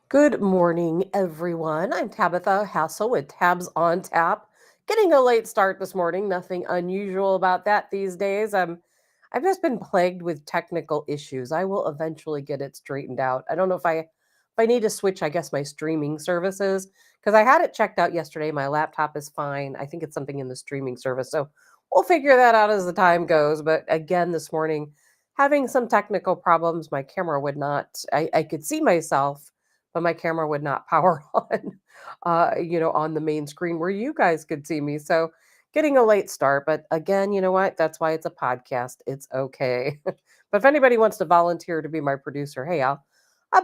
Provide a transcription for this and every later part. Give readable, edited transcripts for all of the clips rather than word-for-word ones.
Good morning, everyone. I'm Tabitha Hassell with Tabs on Tap. Getting a late start this morning. Nothing unusual about that these days. I've just been plagued with technical issues. I will eventually get it straightened out. I don't know if I need to switch, I guess, my streaming services because I had it checked out yesterday. My laptop is fine. I think it's something in the streaming service. So we'll figure that out as the time goes. But again, this morning, having some technical problems. My camera would not, I could see myself, but my camera would not power on, on the main screen where you guys could see me. So getting a late start, but again, you know what? That's why it's a podcast. It's okay. But if anybody wants to volunteer to be my producer, hey, I'll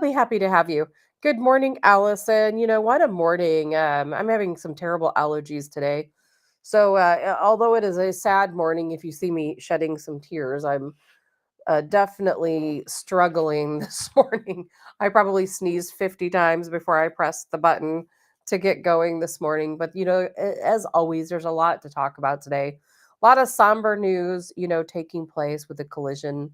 be happy to have you. Good morning, Allison. You know what a morning. I'm having some terrible allergies today. So, although it is a sad morning, if you see me shedding some tears, I'm definitely struggling this morning. I probably sneezed 50 times before I pressed the button to get going this morning. But, as always, there's a lot to talk about today. A lot of somber news, taking place with the collision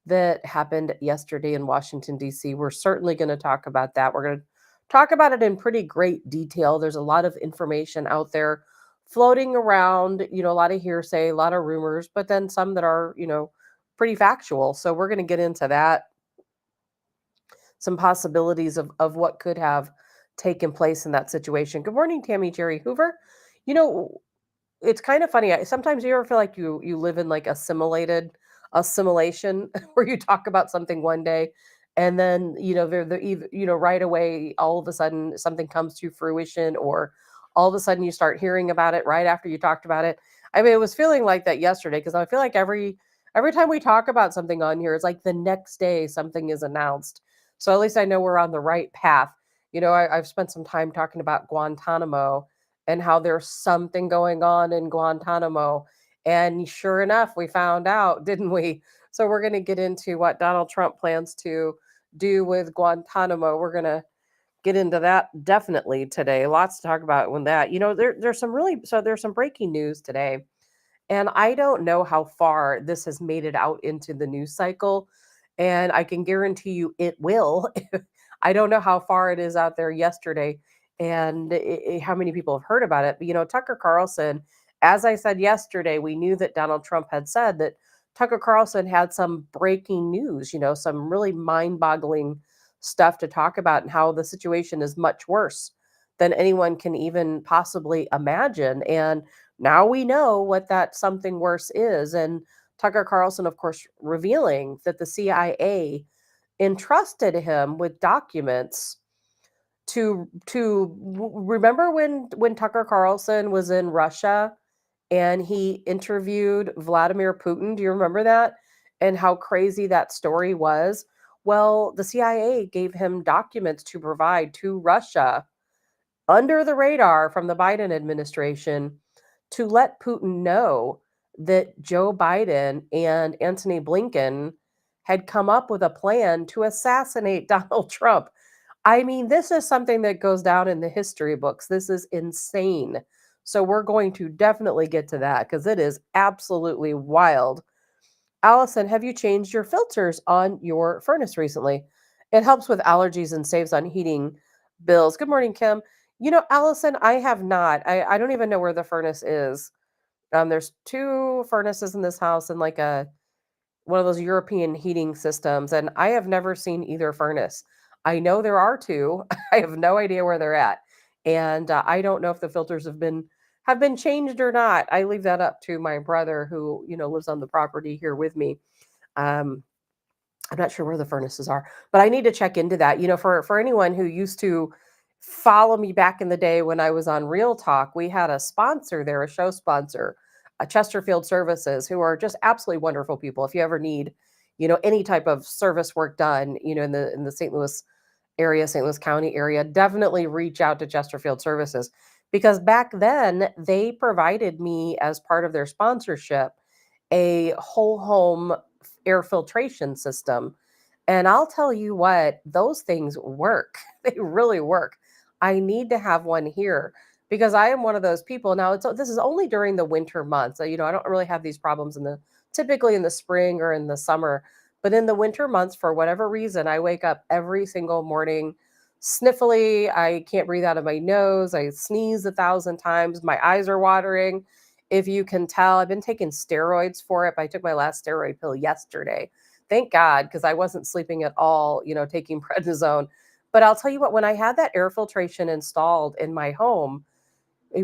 that happened yesterday in Washington, D.C. We're certainly going to talk about that. We're going to talk about it in pretty great detail. There's a lot of information out there floating around, a lot of hearsay, a lot of rumors, but then some that are, pretty factual. So we're going to get into that, some possibilities of what could have taken place in that situation. Good morning, Tammy Jerry Hoover. You know, it's kind of funny. Sometimes you ever feel like you live in like assimilation where you talk about something one day and then right away all of a sudden something comes to fruition, or all of a sudden you start hearing about it right after you talked about it. I mean, it was feeling like that yesterday because I feel like every time we talk about something on here, it's like the next day something is announced. So at least I know we're on the right path. I've spent some time talking about Guantanamo and how there's something going on in Guantanamo. And sure enough, we found out, didn't we? So we're going to get into what Donald Trump plans to do with Guantanamo. We're going to get into that definitely today. Lots to talk about when that. There's some breaking news today. And I don't know how far this has made it out into the news cycle. And I can guarantee you it will. I don't know how far it is out there yesterday and how many people have heard about it. But, Tucker Carlson, as I said yesterday, we knew that Donald Trump had said that Tucker Carlson had some breaking news, some really mind boggling stuff to talk about, and how the situation is much worse than anyone can even possibly imagine. And now we know what that something worse is. And Tucker Carlson, of course, revealing that the CIA entrusted him with documents remember when Tucker Carlson was in Russia and he interviewed Vladimir Putin. Do you remember that? And how crazy that story was? Well, the CIA gave him documents to provide to Russia under the radar from the Biden administration to let Putin know that Joe Biden and Antony Blinken had come up with a plan to assassinate Donald Trump. I mean, this is something that goes down in the history books. This is insane. So we're going to definitely get to that because it is absolutely wild. Allison, have you changed your filters on your furnace recently? It helps with allergies and saves on heating bills. Good morning, Kim. Allison, I have not. I don't even know where the furnace is. There's two furnaces in this house and like a one of those European heating systems, and I have never seen either furnace. I know there are two. I have no idea where they're at, and I don't know if the filters have been changed or not. I leave that up to my brother, who lives on the property here with me. Um, I'm not sure where the furnaces are, but I need to check into that. For anyone who used to follow me back in the day when I was on Real Talk, we had a sponsor there, a show sponsor, Chesterfield Services, who are just absolutely wonderful people. If you ever need, any type of service work done, in the St. Louis area, St. Louis County area, definitely reach out to Chesterfield Services because back then they provided me as part of their sponsorship a whole home air filtration system. And I'll tell you what, those things work. They really work. I need to have one here because I am one of those people. Now, this is only during the winter months. I don't really have these problems typically in the spring or in the summer, but in the winter months, for whatever reason, I wake up every single morning sniffly. I can't breathe out of my nose. I sneeze 1,000 times. My eyes are watering. If you can tell, I've been taking steroids for it, but I took my last steroid pill yesterday. Thank God, because I wasn't sleeping at all, taking prednisone. But I'll tell you what, when I had that air filtration installed in my home,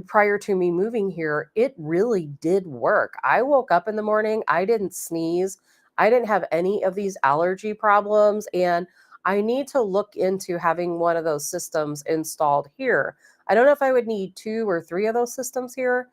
prior to me moving here, it really did work. I woke up in the morning, I didn't sneeze, I didn't have any of these allergy problems, and I need to look into having one of those systems installed here. I don't know if I would need 2 or 3 of those systems here,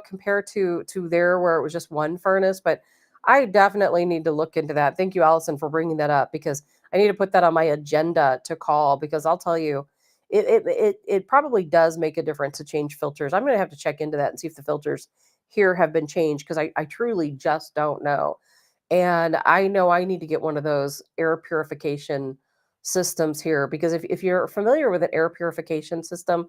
compared to there where it was just one furnace, but I definitely need to look into that. Thank you, Allison, for bringing that up because I need to put that on my agenda to call because I'll tell you, it probably does make a difference to change filters. I'm gonna have to check into that and see if the filters here have been changed because I truly just don't know. And I know I need to get one of those air purification systems here because if you're familiar with an air purification system,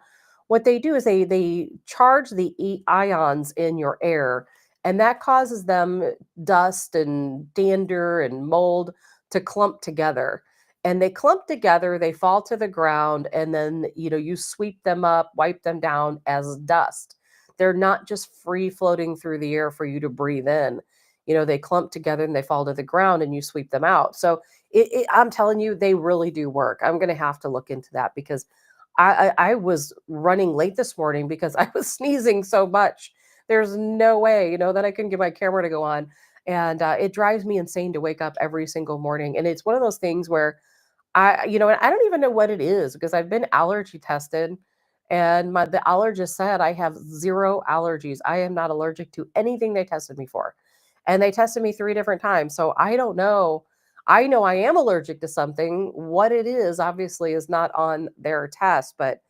what they do is they charge the ions in your air, and that causes them dust and dander and mold to clump together, and they clump together, they fall to the ground, and then you sweep them up, wipe them down as dust. They're not just free floating through the air for you to breathe in. They clump together and they fall to the ground and you sweep them out. So I'm telling you, they really do work. I'm going to have to look into that because I was running late this morning because I was sneezing so much. There's no way, that I couldn't get my camera to go on. And it drives me insane to wake up every single morning. And it's one of those things where and I don't even know what it is because I've been allergy tested and the allergist said I have zero allergies. I am not allergic to anything they tested me for. And they tested me 3 different times. So I don't know. I know I am allergic to something. What it is obviously is not on their test, but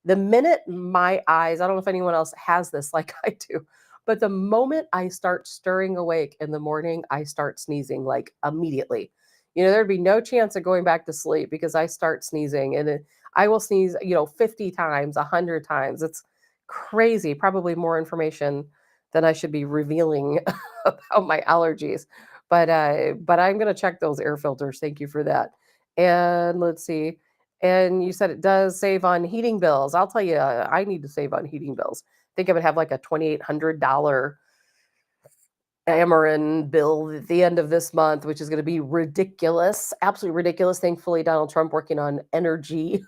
the minute my eyes, I don't know if anyone else has this like I do, but the moment I start stirring awake in the morning, I start sneezing like immediately. There'd be no chance of going back to sleep because I start sneezing and I will sneeze, 50 times, 100 times. It's crazy. Probably more information than I should be revealing about my allergies. But I'm going to check those air filters. Thank you for that. And let's see. And you said it does save on heating bills. I'll tell you, I need to save on heating bills. I think I would have like a $2,800 Amarin bill at the end of this month, which is going to be ridiculous, absolutely ridiculous. Thankfully, Donald Trump working on energy,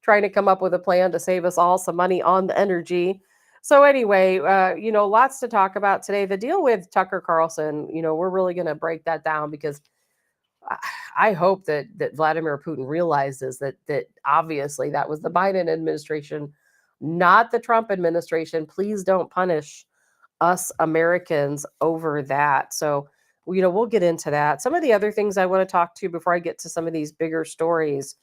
trying to come up with a plan to save us all some money on the energy. So anyway, lots to talk about today. The deal with Tucker Carlson, we're really going to break that down because I I hope that Vladimir Putin realizes that obviously that was the Biden administration, not the Trump administration. Please don't punish us Americans over that. So, we'll get into that. Some of the other things I want to talk to before I get to some of these bigger stories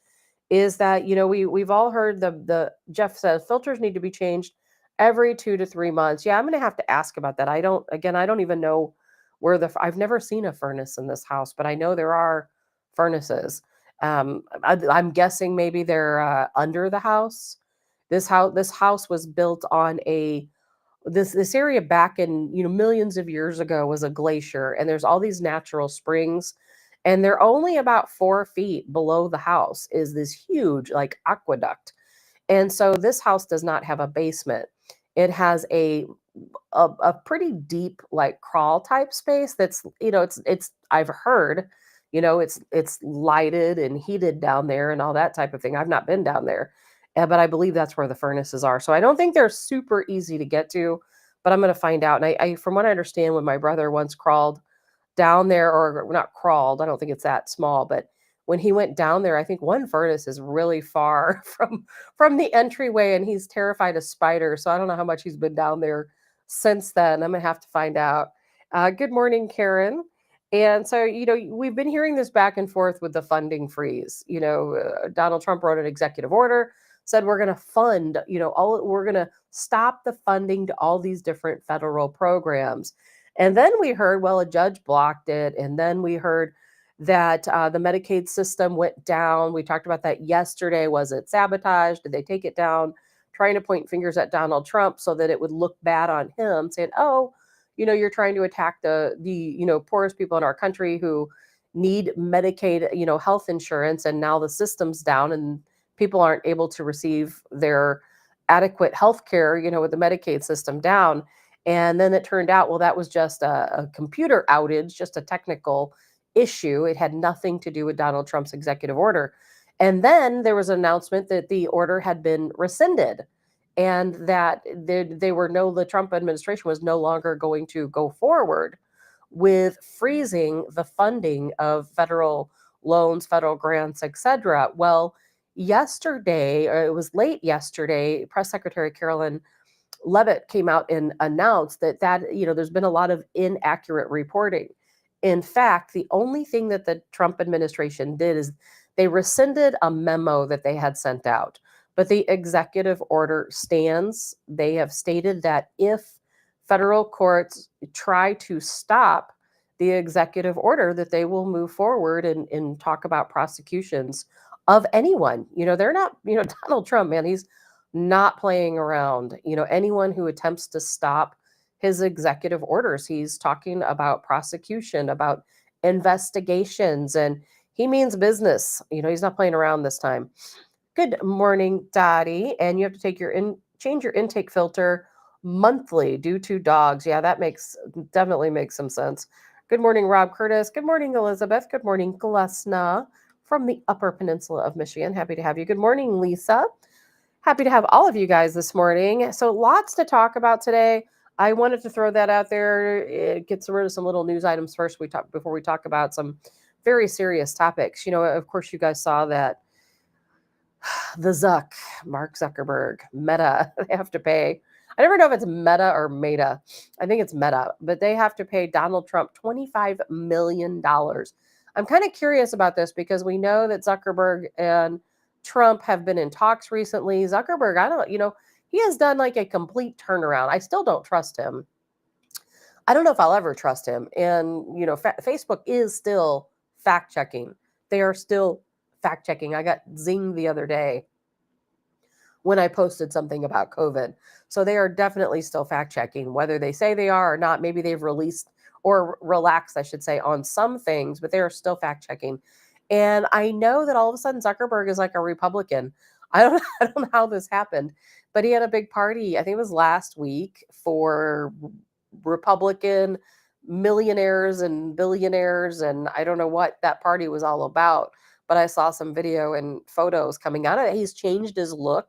is that, we've all heard the Jeff says filters need to be changed every 2 to 3 months. Yeah, I'm going to have to ask about that. I don't even know where I've never seen a furnace in this house, but I know there are furnaces. I'm guessing maybe they're under the house. This house was built on this area back in millions of years ago was a glacier, and there's all these natural springs, and they're only about 4 feet below the house is this huge like aqueduct. And so this house does not have a basement. It has a pretty deep like crawl type space that's it's I've heard it's lighted and heated down there and all that type of thing. I've not been down there, but I believe that's where the furnaces are. So I don't think they're super easy to get to, but I'm going to find out. And I from what I understand, when my brother once crawled down there, or not crawled, I don't think it's that small, but when he went down there, I think one furnace is really far from the entryway, and he's terrified of spiders. So I don't know how much he's been down there since then. I'm gonna have to find out. Good morning, Karen. And so, we've been hearing this back and forth with the funding freeze. Donald Trump wrote an executive order, said we're going to fund, we're going to stop the funding to all these different federal programs. And then we heard, well, a judge blocked it. And then we heard that the Medicaid system went down. We talked about that yesterday. Was it sabotage? Did they take it down? Trying to point fingers at Donald Trump so that it would look bad on him, saying, oh, you're trying to attack the poorest people in our country who need Medicaid, health insurance, and now the system's down and people aren't able to receive their adequate health care, with the Medicaid system down. And then it turned out, well, that was just a computer outage, just a technical issue. It had nothing to do with Donald Trump's executive order. And then there was an announcement that the order had been rescinded and that the Trump administration was no longer going to go forward with freezing the funding of federal loans, federal grants, etc. Well, yesterday, or it was late yesterday, Press Secretary Carolyn Levitt came out and announced that there's been a lot of inaccurate reporting. In fact, the only thing that the Trump administration did is they rescinded a memo that they had sent out, but the executive order stands. They have stated that if federal courts try to stop the executive order, that they will move forward and talk about prosecutions of anyone. They're not, Donald Trump, man, he's not playing around. Anyone who attempts to stop his executive orders, he's talking about prosecution, about investigations, and he means business. He's not playing around this time. Good morning, Dottie. And you have to change your intake filter monthly due to dogs. Yeah, that definitely makes some sense. Good morning, Rob Curtis. Good morning, Elizabeth. Good morning, Glesna from the Upper Peninsula of Michigan. Happy to have you. Good morning, Lisa. Happy to have all of you guys this morning. So lots to talk about today. I wanted to throw that out there, get rid of some little news items first before we talk about some very serious topics. Of course, you guys saw that Mark Zuckerberg, Meta, they have to pay. I never know if it's Meta or Meta. I think it's Meta, but they have to pay Donald Trump $25 million. I'm kind of curious about this because we know that Zuckerberg and Trump have been in talks recently. Zuckerberg, he has done like a complete turnaround. I still don't trust him. I don't know if I'll ever trust him. And, Facebook is still fact checking. They are still fact checking. I got zinged the other day when I posted something about COVID. So they are definitely still fact checking, whether they say they are or not. Maybe they've released or relaxed, I should say, on some things, but they are still fact checking. And I know that all of a sudden Zuckerberg is like a Republican. I don't know how this happened, but he had a big party. I think it was last week for Republican millionaires and billionaires. And I don't know what that party was all about, but I saw some video and photos coming out of it. He's changed his look.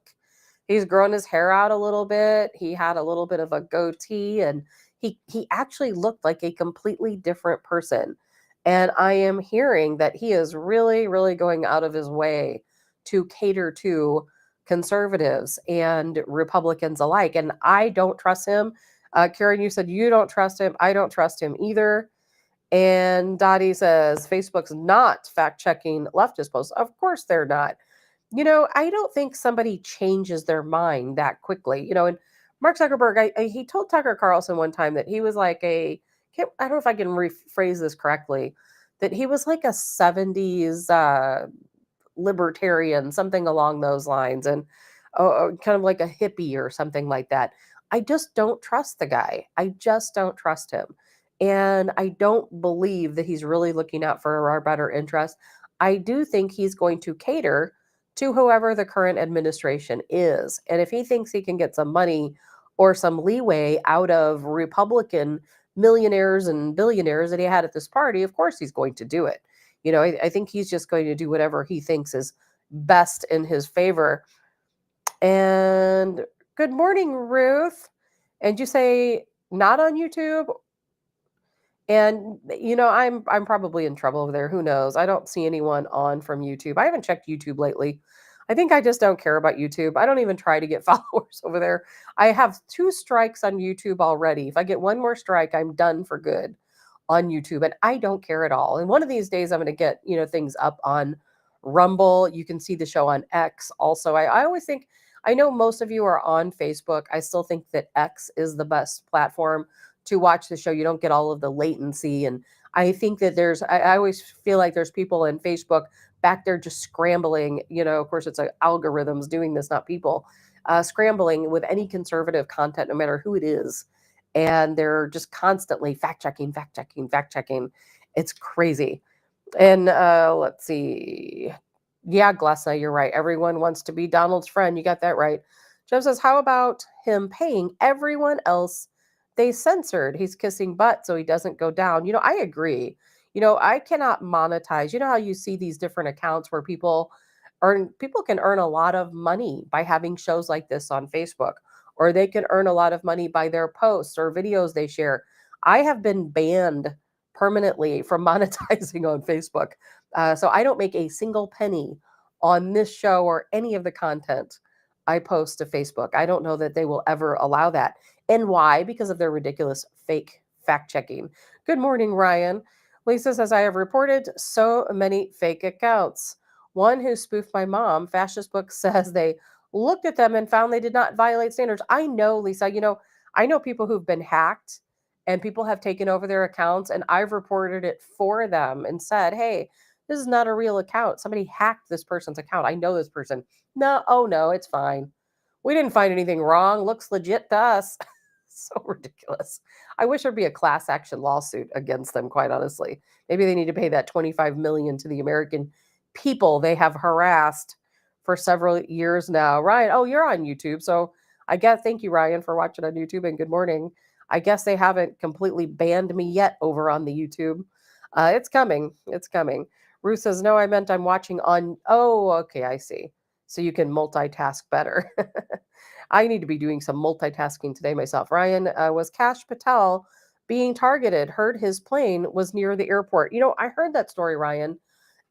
He's grown his hair out a little bit. He had a little bit of a goatee, and he actually looked like a completely different person. And I am hearing that he is really, really going out of his way to cater to conservatives and Republicans alike. And I don't trust him. Karen, you said you don't trust him. I don't trust him either. And Dottie says Facebook's not fact checking leftist posts. Of course they're not. I don't think somebody changes their mind that quickly. And Mark Zuckerberg, he told Tucker Carlson one time that he was like I don't know if I can rephrase this correctly, that he was like a 70s libertarian, something along those lines, and kind of like a hippie or something like that. I just don't trust the guy. I just don't trust him. And I don't believe that he's really looking out for our better interest. I do think he's going to cater to whoever the current administration is. And if he thinks he can get some money or some leeway out of Republican millionaires and billionaires that he had at this party, of course he's going to do it. I think he's just going to do whatever he thinks is best in his favor. And good morning, Ruth. And you say not on YouTube? And I'm probably in trouble over there. Who knows? I don't see anyone on from YouTube. I haven't checked YouTube lately. I think I just don't care about YouTube. I don't even try to get followers over there. I have 2 strikes on YouTube already. If I get one more strike, I'm done for good on YouTube, and I don't care at all. And one of these days I'm going to get, things up on Rumble. You can see the show on X also. I always think, I know most of you are on Facebook. I still think that X is the best platform to watch the show. You don't get all of the latency. And I think that I always feel like there's people in Facebook back there just scrambling, of course it's algorithms doing this, not people, scrambling with any conservative content, no matter who it is. And they're just constantly fact checking. It's crazy. And let's see. Yeah, Glessa, you're right. Everyone wants to be Donald's friend. You got that right. Joe says, how about him paying everyone else they censored? He's kissing butt so he doesn't go down. I agree. I cannot monetize. You know how you see these different accounts where people can earn a lot of money by having shows like this on Facebook, or they can earn a lot of money by their posts or videos they share. I have been banned permanently from monetizing on Facebook. So I don't make a single penny on this show or any of the content I post to Facebook. I don't know that they will ever allow that. And why? Because of their ridiculous fake fact checking. Good morning, Ryan. Lisa says, I have reported so many fake accounts. One who spoofed my mom, Fascist Book, says they looked at them and found they did not violate standards. I know, Lisa, I know people who've been hacked and people have taken over their accounts, and I've reported it for them and said, hey, this is not a real account. Somebody hacked this person's account. I know this person. No, oh no, it's fine. We didn't find anything wrong. Looks legit to us. So ridiculous. I wish there'd be a class action lawsuit against them, quite honestly. Maybe they need to pay that 25 million to the American people they have harassed for several years now. Ryan, oh, you're on YouTube. So I guess thank you, Ryan, for watching on YouTube, and good morning. I guess they haven't completely banned me yet over on the YouTube. It's coming. It's coming. Ruth says, no, I meant I'm watching on. Oh, okay, I see. So you can multitask better. I need to be doing some multitasking today myself. Ryan, was Kash Patel being targeted? Heard his plane was near the airport. I heard that story, Ryan,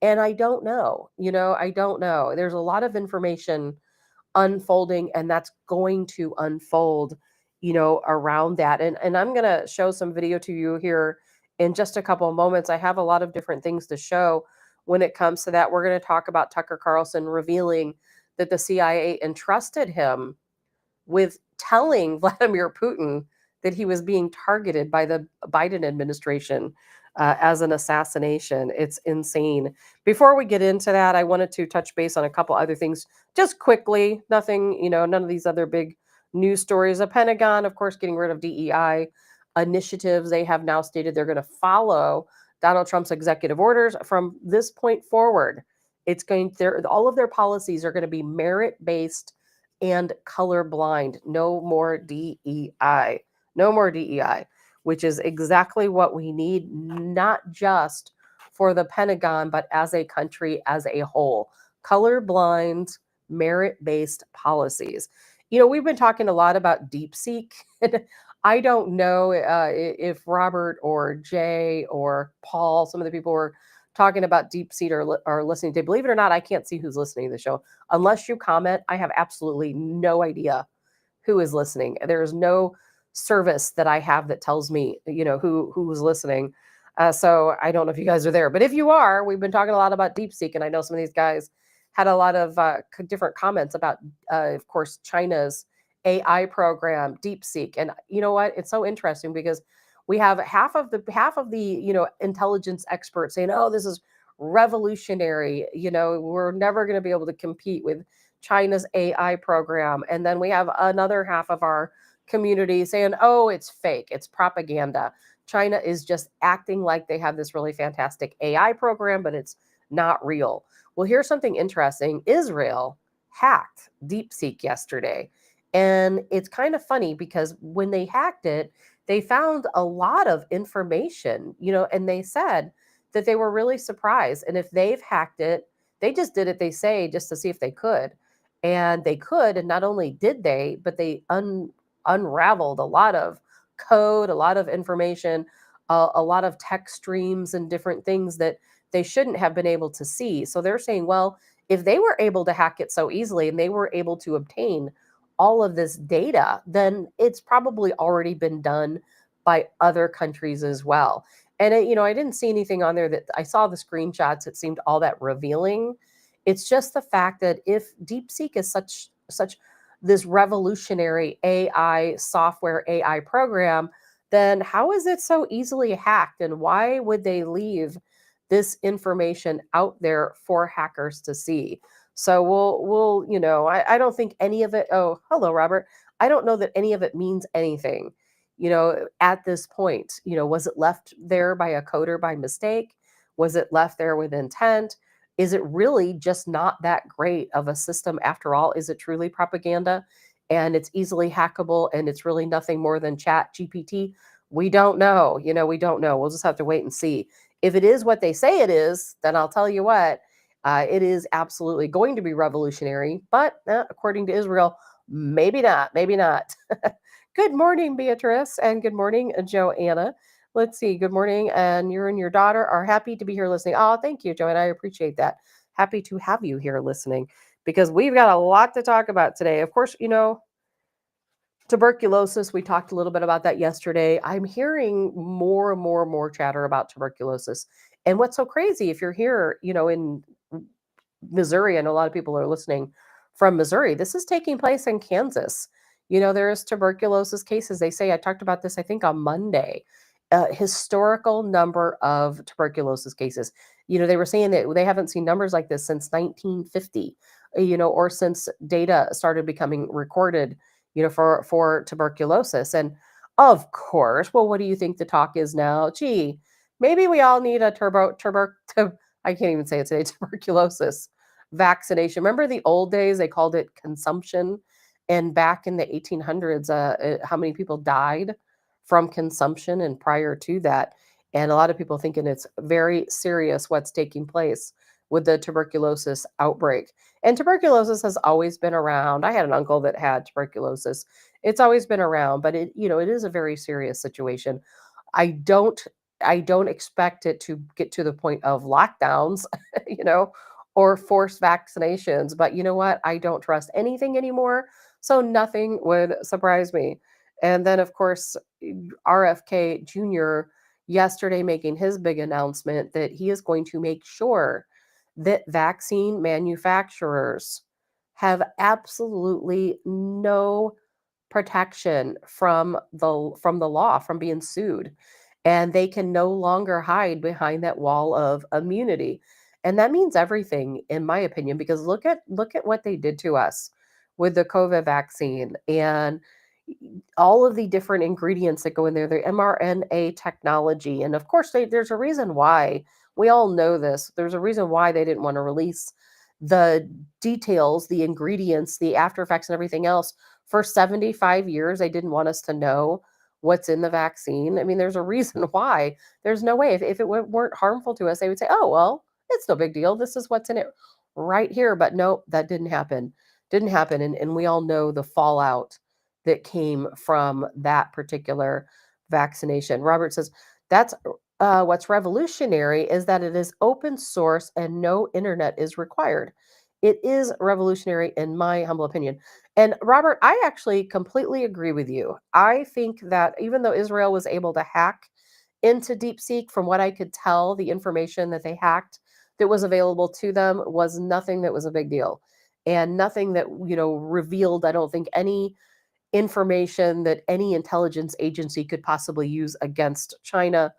and I don't know. I don't know. There's a lot of information unfolding, and that's going to unfold around that. And I'm going to show some video to you here in just a couple of moments. I have a lot of different things to show when it comes to that. We're going to talk about Tucker Carlson revealing that the CIA entrusted him with telling Vladimir Putin that he was being targeted by the Biden administration as an assassination. It's insane. Before we get into that, I wanted to touch base on a couple other things just quickly. Nothing, none of these other big news stories. The Pentagon, of course, getting rid of DEI initiatives. They have now stated they're going to follow Donald Trump's executive orders from this point forward. All of their policies are going to be merit based and colorblind. No more DEI. No more DEI, which is exactly what we need, not just for the Pentagon, but as a country as a whole. Colorblind, merit based policies. We've been talking a lot about DeepSeek. I don't know if Robert or Jay or Paul, some of the people were talking about DeepSeek or listening to. Believe it or not, I can't see who's listening to the show. Unless you comment, I have absolutely no idea who is listening. There is no service that I have that tells me, who's listening. So I don't know if you guys are there, but if you are, we've been talking a lot about DeepSeek, and I know some of these guys had a lot of different comments about, of course, China's AI program, DeepSeek. And you know what? It's so interesting because we have half of the intelligence experts saying, "Oh, this is revolutionary. We're never going to be able to compete with China's AI program." And then we have another half of our community saying, "Oh, it's fake. It's propaganda. China is just acting like they have this really fantastic AI program, but it's not real." Well, here's something interesting. Israel hacked DeepSeek yesterday. And it's kind of funny because when they hacked it, they found a lot of information, and they said that they were really surprised. And if they've hacked it, they just did it, they say, just to see if they could. And they could. And not only did they, but they unraveled a lot of code, a lot of information, a lot of text streams and different things that they shouldn't have been able to see. So they're saying, well, if they were able to hack it so easily and they were able to obtain all of this data, then it's probably already been done by other countries as well. And I didn't see anything on there that I saw the screenshots. It seemed all that revealing. It's just the fact that if DeepSeek is such this revolutionary AI software, AI program, then how is it so easily hacked? And why would they leave this information out there for hackers to see? So I don't think any of it. Oh, hello, Robert. I don't know that any of it means anything, at this point. Was it left there by a coder by mistake? Was it left there with intent? Is it really just not that great of a system after all? Is it truly propaganda and it's easily hackable and it's really nothing more than chat GPT? We don't know. We don't know. We'll just have to wait and see. If it is what they say it is, then I'll tell you what, it is absolutely going to be revolutionary. But according to Israel, maybe not. Maybe not. Good morning, Beatrice, and good morning, Joanna. Let's see. Good morning, and you and your daughter are happy to be here listening. Oh, thank you, Joanna. I appreciate that. Happy to have you here listening because we've got a lot to talk about today. Of course, tuberculosis, we talked a little bit about that yesterday. I'm hearing more and more and more chatter about tuberculosis. And what's so crazy, if you're here, in Missouri, I know a lot of people are listening from Missouri. This is taking place in Kansas. There's tuberculosis cases. They say, I talked about this, I think, on Monday. Historical number of tuberculosis cases. They were saying that they haven't seen numbers like this since 1950, or since data started becoming recorded, for tuberculosis. And of course, well, what do you think the talk is now? Gee, maybe we all need a I can't even say it today, tuberculosis vaccination. Remember the old days, they called it consumption. And back in the 1800s, how many people died from consumption and prior to that? And a lot of people thinking it's very serious what's taking place with the tuberculosis outbreak. And tuberculosis has always been around. I had an uncle that had tuberculosis. It's always been around, but it is a very serious situation. I don't I don't expect it to get to the point of lockdowns, you know, or forced vaccinations. But you know what? I don't trust anything anymore. So nothing would surprise me. And then, of course, RFK Jr. yesterday making his big announcement that he is going to make sure that vaccine manufacturers have absolutely no protection from the law, from being sued, and they can no longer hide behind that wall of immunity. And that means everything, in my opinion, because look at what they did to us with the COVID vaccine and all of the different ingredients that go in there, the mRNA technology. And of course, there's a reason why. We all know this. There's a reason why they didn't want to release the details, the ingredients, the after effects, and everything else. For 75 years, they didn't want us to know what's in the vaccine. I mean, there's a reason why. There's no way. If it weren't harmful to us, they would say, oh, well, it's no big deal. This is what's in it right here. But no, that didn't happen. Didn't happen. And we all know the fallout that came from that particular vaccination. Robert says, that's what's revolutionary is that it is open source and no internet is required. It is revolutionary, in my humble opinion. And Robert, I actually completely agree with you. I think that even though Israel was able to hack into DeepSeek, from what I could tell, the information that they hacked that was available to them was nothing that was a big deal. And nothing that, revealed, I don't think, any information that any intelligence agency could possibly use against China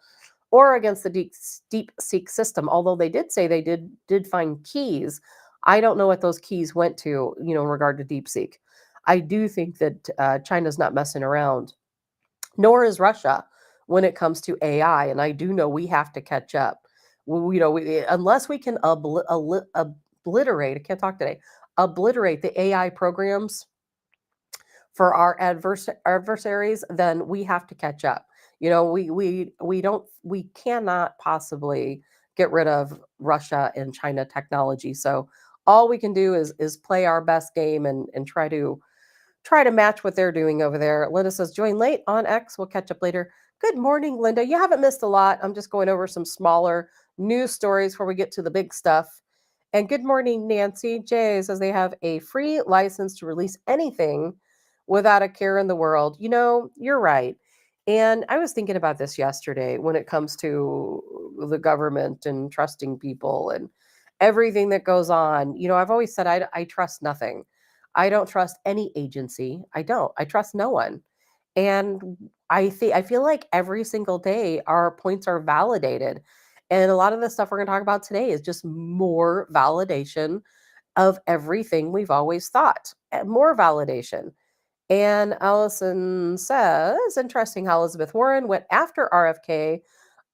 or against the DeepSeek system. Although they did say they did find keys, I don't know what those keys went to, in regard to DeepSeek. I do think that China's not messing around, nor is Russia when it comes to AI. And I do know we have to catch up. Unless we can obliterate, I can't talk today, obliterate the AI programs for our adversaries, then we have to catch up. We cannot possibly get rid of Russia and China technology. So all we can do is play our best game and try to match what they're doing over there. Linda says, join late on X. We'll catch up later. Good morning, Linda. You haven't missed a lot. I'm just going over some smaller news stories before we get to the big stuff. And good morning, Nancy. Jay says they have a free license to release anything without a care in the world. You're right. And I was thinking about this yesterday when it comes to the government and trusting people and everything that goes on. I've always said I trust nothing. I don't trust any agency. I don't. I trust no one. And I feel like every single day our points are validated. And a lot of the stuff we're going to talk about today is just more validation of everything we've always thought. More validation. And Allison says, interesting how Elizabeth Warren went after RFK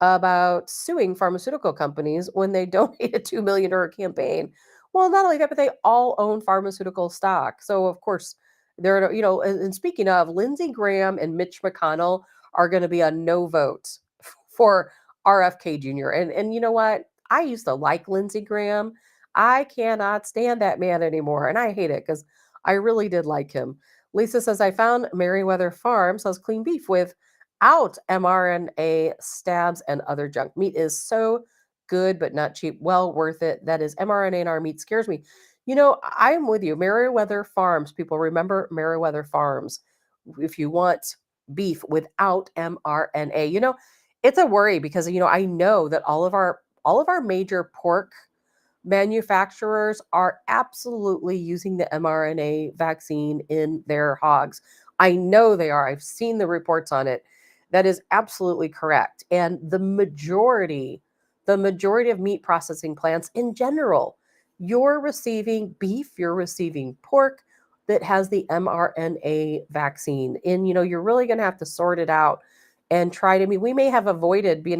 about suing pharmaceutical companies when they donated a $2 million campaign. Well, not only that, but they all own pharmaceutical stock. So of course, they're, and speaking of, Lindsey Graham and Mitch McConnell are going to be a no vote for RFK Jr. And you know what? I used to like Lindsey Graham. I cannot stand that man anymore, and I hate it because I really did like him. Lisa says, I found Merriweather Farms has clean beef without mRNA, stabs, and other junk. Meat is so good, but not cheap. Well worth it. That is, mRNA in our meat scares me. I'm with you. Merriweather Farms, people remember Merriweather Farms. If you want beef without mRNA, it's a worry because I know that all of our major pork manufacturers are absolutely using the mRNA vaccine in their hogs. I know they are. I've seen the reports on it. That is absolutely correct. And the majority of meat processing plants in general, you're receiving beef, you're receiving pork that has the mRNA vaccine. And you're really going to have to sort it out and try to, we may have avoided being,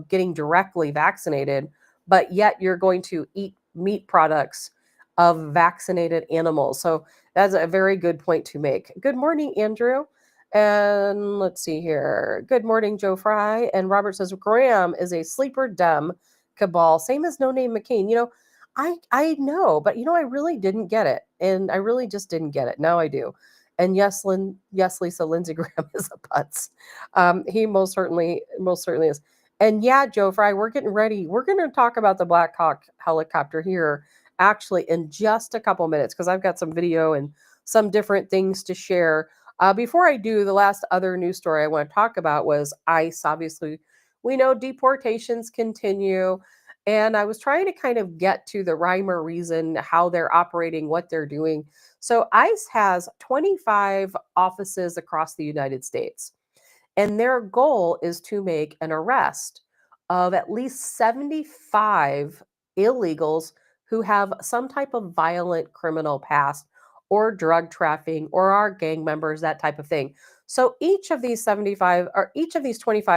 getting directly vaccinated, but yet you're going to eat meat products of vaccinated animals. So that's a very good point to make. Good morning, Andrew. And let's see here. Good morning, Joe Fry. And Robert says Graham is a sleeper dumb cabal, same as No Name McCain. I know, but I really didn't get it, and I really just didn't get it. Now I do. And yes, Lisa, Lindsey Graham is a putz. He most certainly is. And yeah, Joe Fry, we're getting ready. We're going to talk about the Black Hawk helicopter here actually in just a couple minutes because I've got some video and some different things to share. Before I do, the last other news story I want to talk about was ICE. Obviously, we know deportations continue. And I was trying to kind of get to the rhyme or reason, how they're operating, what they're doing. So ICE has 25 offices across the United States. And their goal is to make an arrest of at least 75 illegals who have some type of violent criminal past or drug trafficking or are gang members, that type of thing. So each of these 25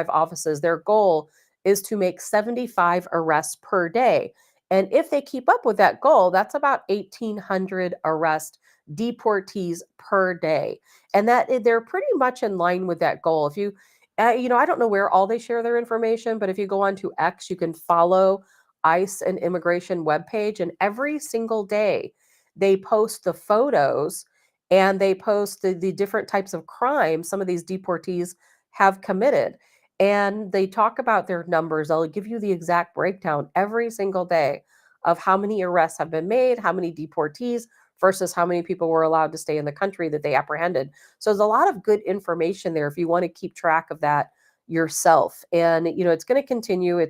offices, their goal is to make 75 arrests per day. And if they keep up with that goal, that's about 1,800 arrest deportees per day, and that they're pretty much in line with that goal. If you, I don't know where all they share their information, but if you go on to X, you can follow ICE and immigration webpage, and every single day they post the photos and they post the different types of crimes some of these deportees have committed. And they talk about their numbers. They'll give you the exact breakdown every single day of how many arrests have been made, how many deportees versus how many people were allowed to stay in the country that they apprehended. So there's a lot of good information there if you want to keep track of that yourself. And it's going to continue.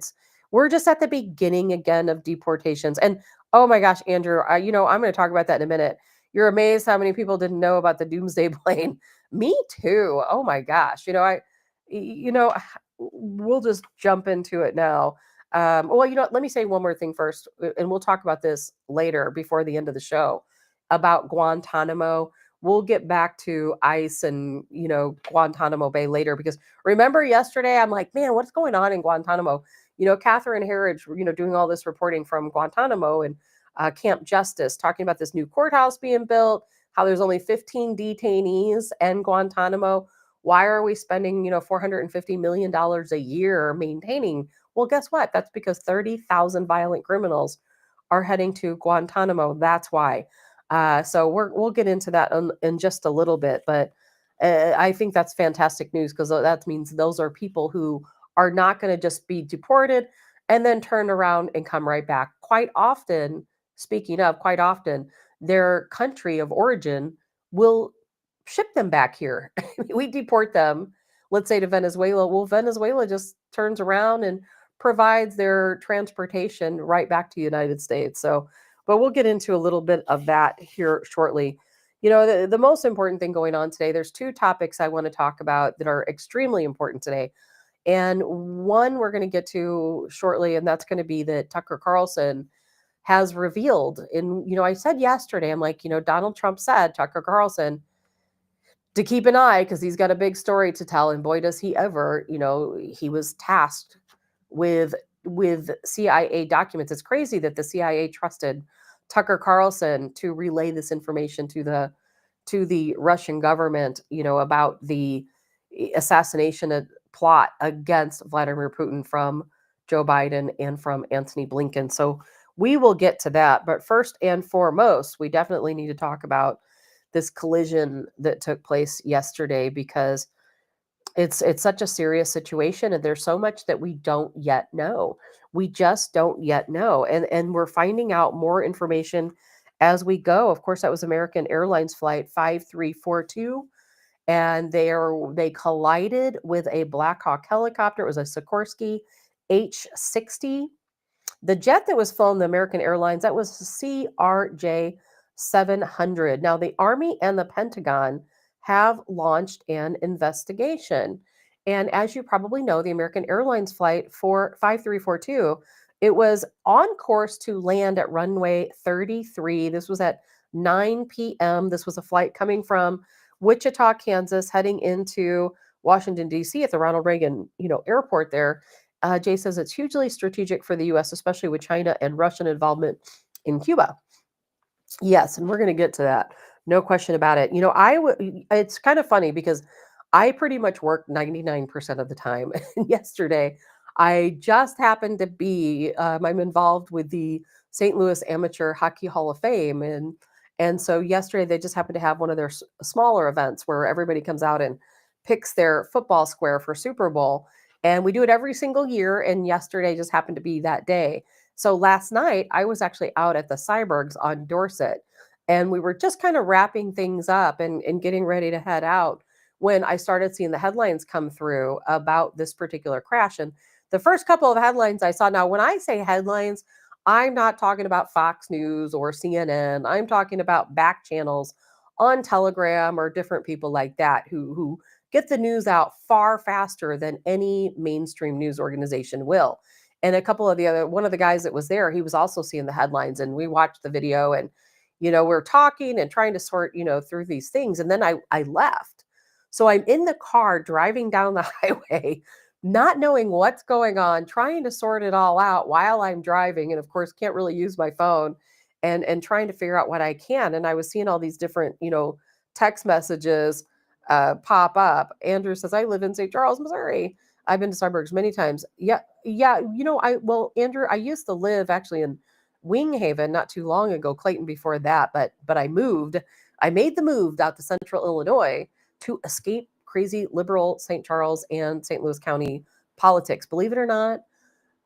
We're just at the beginning again of deportations. And oh my gosh, Andrew, I'm going to talk about that in a minute. You're amazed how many people didn't know about the doomsday plane. Me too. Oh my gosh. You know, we'll just jump into it now. Well, let me say one more thing first, and we'll talk about this later before the end of the show about Guantanamo. We'll get back to ICE and, Guantanamo Bay later because remember yesterday, I'm like, man, what's going on in Guantanamo? Catherine Herridge, doing all this reporting from Guantanamo and Camp Justice, talking about this new courthouse being built, how there's only 15 detainees in Guantanamo. Why are we spending, $450 million a year maintaining? Well, guess what? That's because 30,000 violent criminals are heading to Guantanamo. That's why. So we'll get into that in just a little bit, but I think that's fantastic news because that means those are people who are not going to just be deported and then turn around and come right back. Quite often, their country of origin will ship them back here. We deport them, let's say to Venezuela. Well, Venezuela just turns around and provides their transportation right back to the United States. So, but we'll get into a little bit of that here shortly. The most important thing going on today, there's two topics I want to talk about that are extremely important today. And one we're going to get to shortly, and that's going to be that Tucker Carlson has revealed. And, I said yesterday, I'm like, Donald Trump said, Tucker Carlson, to keep an eye because he's got a big story to tell. And boy, does he ever, he was tasked with CIA documents. It's crazy that the CIA trusted Tucker Carlson to relay this information to the Russian government, about the assassination plot against Vladimir Putin from Joe Biden and from Antony Blinken. So we will get to that. But first and foremost, we definitely need to talk about this collision that took place yesterday, because it's such a serious situation, and there's so much that we don't yet know. We just don't yet know. And we're finding out more information as we go. Of course, that was American Airlines flight 5342, and they collided with a Black Hawk helicopter. It was a Sikorsky H-60. The jet that was flown, the American Airlines, that was CRJ 700. Now, the Army and the Pentagon have launched an investigation. And as you probably know, the American Airlines flight for 5342, it was on course to land at runway 33. This was at 9 p.m. This was a flight coming from Wichita, Kansas, heading into Washington, D.C. at the Ronald Reagan, airport there. Jay says it's hugely strategic for the U.S., especially with China and Russian involvement in Cuba. Yes, and we're going to get to that. No question about it. It's kind of funny because I pretty much work 99% of the time. And yesterday, I just happened to be, I'm involved with the St. Louis Amateur Hockey Hall of Fame. And so yesterday, they just happened to have one of their smaller events where everybody comes out and picks their football square for Super Bowl. And we do it every single year. And yesterday just happened to be that day. So last night, I was actually out at the Cybergs on Dorset, and we were just kind of wrapping things up and getting ready to head out when I started seeing the headlines come through about this particular crash. And the first couple of headlines I saw, now when I say headlines, I'm not talking about Fox News or CNN. I'm talking about back channels on Telegram or different people like that who get the news out far faster than any mainstream news organization will. And one of the guys that was there, he was also seeing the headlines, and we watched the video, and we're talking and trying to sort through these things. And then I left. So I'm in the car driving down the highway, not knowing what's going on, trying to sort it all out while I'm driving, and of course can't really use my phone, and trying to figure out what I can. And I was seeing all these different text messages pop up. Andrew says, I live in St. Charles, Missouri. I've been to Starbucks many times. Yeah. Andrew, I used to live actually in Wing Haven not too long ago, Clayton before that, but I moved. I made the move out to central Illinois to escape crazy liberal St. Charles and St. Louis County politics. Believe it or not,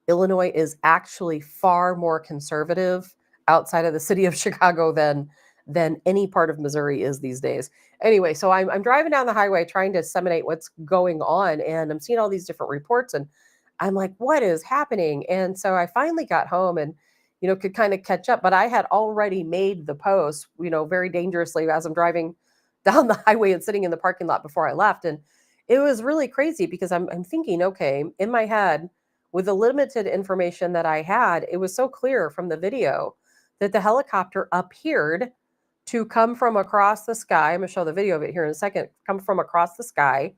Illinois is actually far more conservative outside of the city of Chicago than any part of Missouri is these days. Anyway, so I'm driving down the highway trying to disseminate what's going on, and I'm seeing all these different reports, and I'm like, what is happening? And so I finally got home and could kind of catch up, but I had already made the post, very dangerously as I'm driving down the highway and sitting in the parking lot before I left. And it was really crazy because I'm thinking, okay, in my head, with the limited information that I had, it was so clear from the video that the helicopter appeared to come from across the sky. I'm going to show the video of it here in a second. Come from across the sky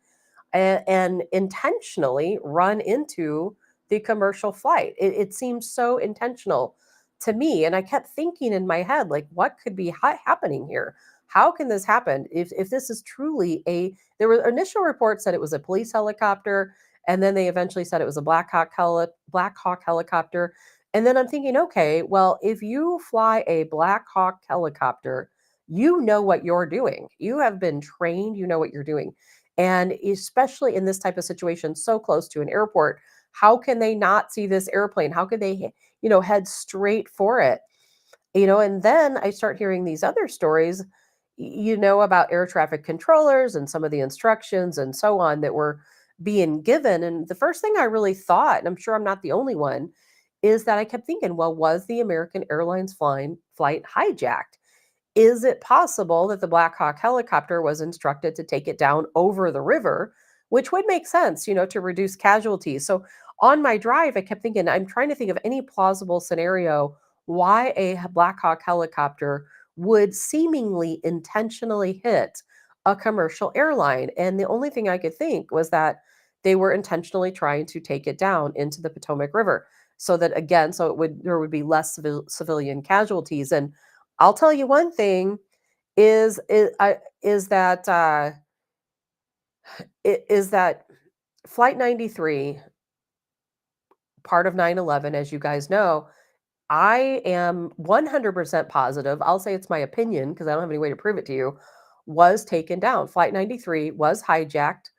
and intentionally run into the commercial flight. It seems so intentional to me. And I kept thinking in my head, like, what could be happening here? How can this happen? If this is truly there were initial reports that it was a police helicopter, and then they eventually said it was a Black Hawk helicopter. And then I'm thinking, okay, well, if you fly a Black Hawk helicopter, you know what you're doing. You have been trained, you know what you're doing. And especially in this type of situation, so close to an airport, how can they not see this airplane? How could they, head straight for it? And then I start hearing these other stories, about air traffic controllers and some of the instructions and so on that were being given. And the first thing I really thought, and I'm sure I'm not the only one, is that I kept thinking, well, was the American Airlines flight hijacked? Is it possible that the Black Hawk helicopter was instructed to take it down over the river, which would make sense, to reduce casualties? So on my drive, I kept thinking, I'm trying to think of any plausible scenario why a Black Hawk helicopter would seemingly intentionally hit a commercial airline. And the only thing I could think was that they were intentionally trying to take it down into the Potomac River so that again, so there would be less civilian casualties. And I'll tell you one thing is that is that Flight 93, part of 9/11, as you guys know, I am 100% positive. I'll say it's my opinion because I don't have any way to prove it to you. Was taken down. Flight 93 was hijacked.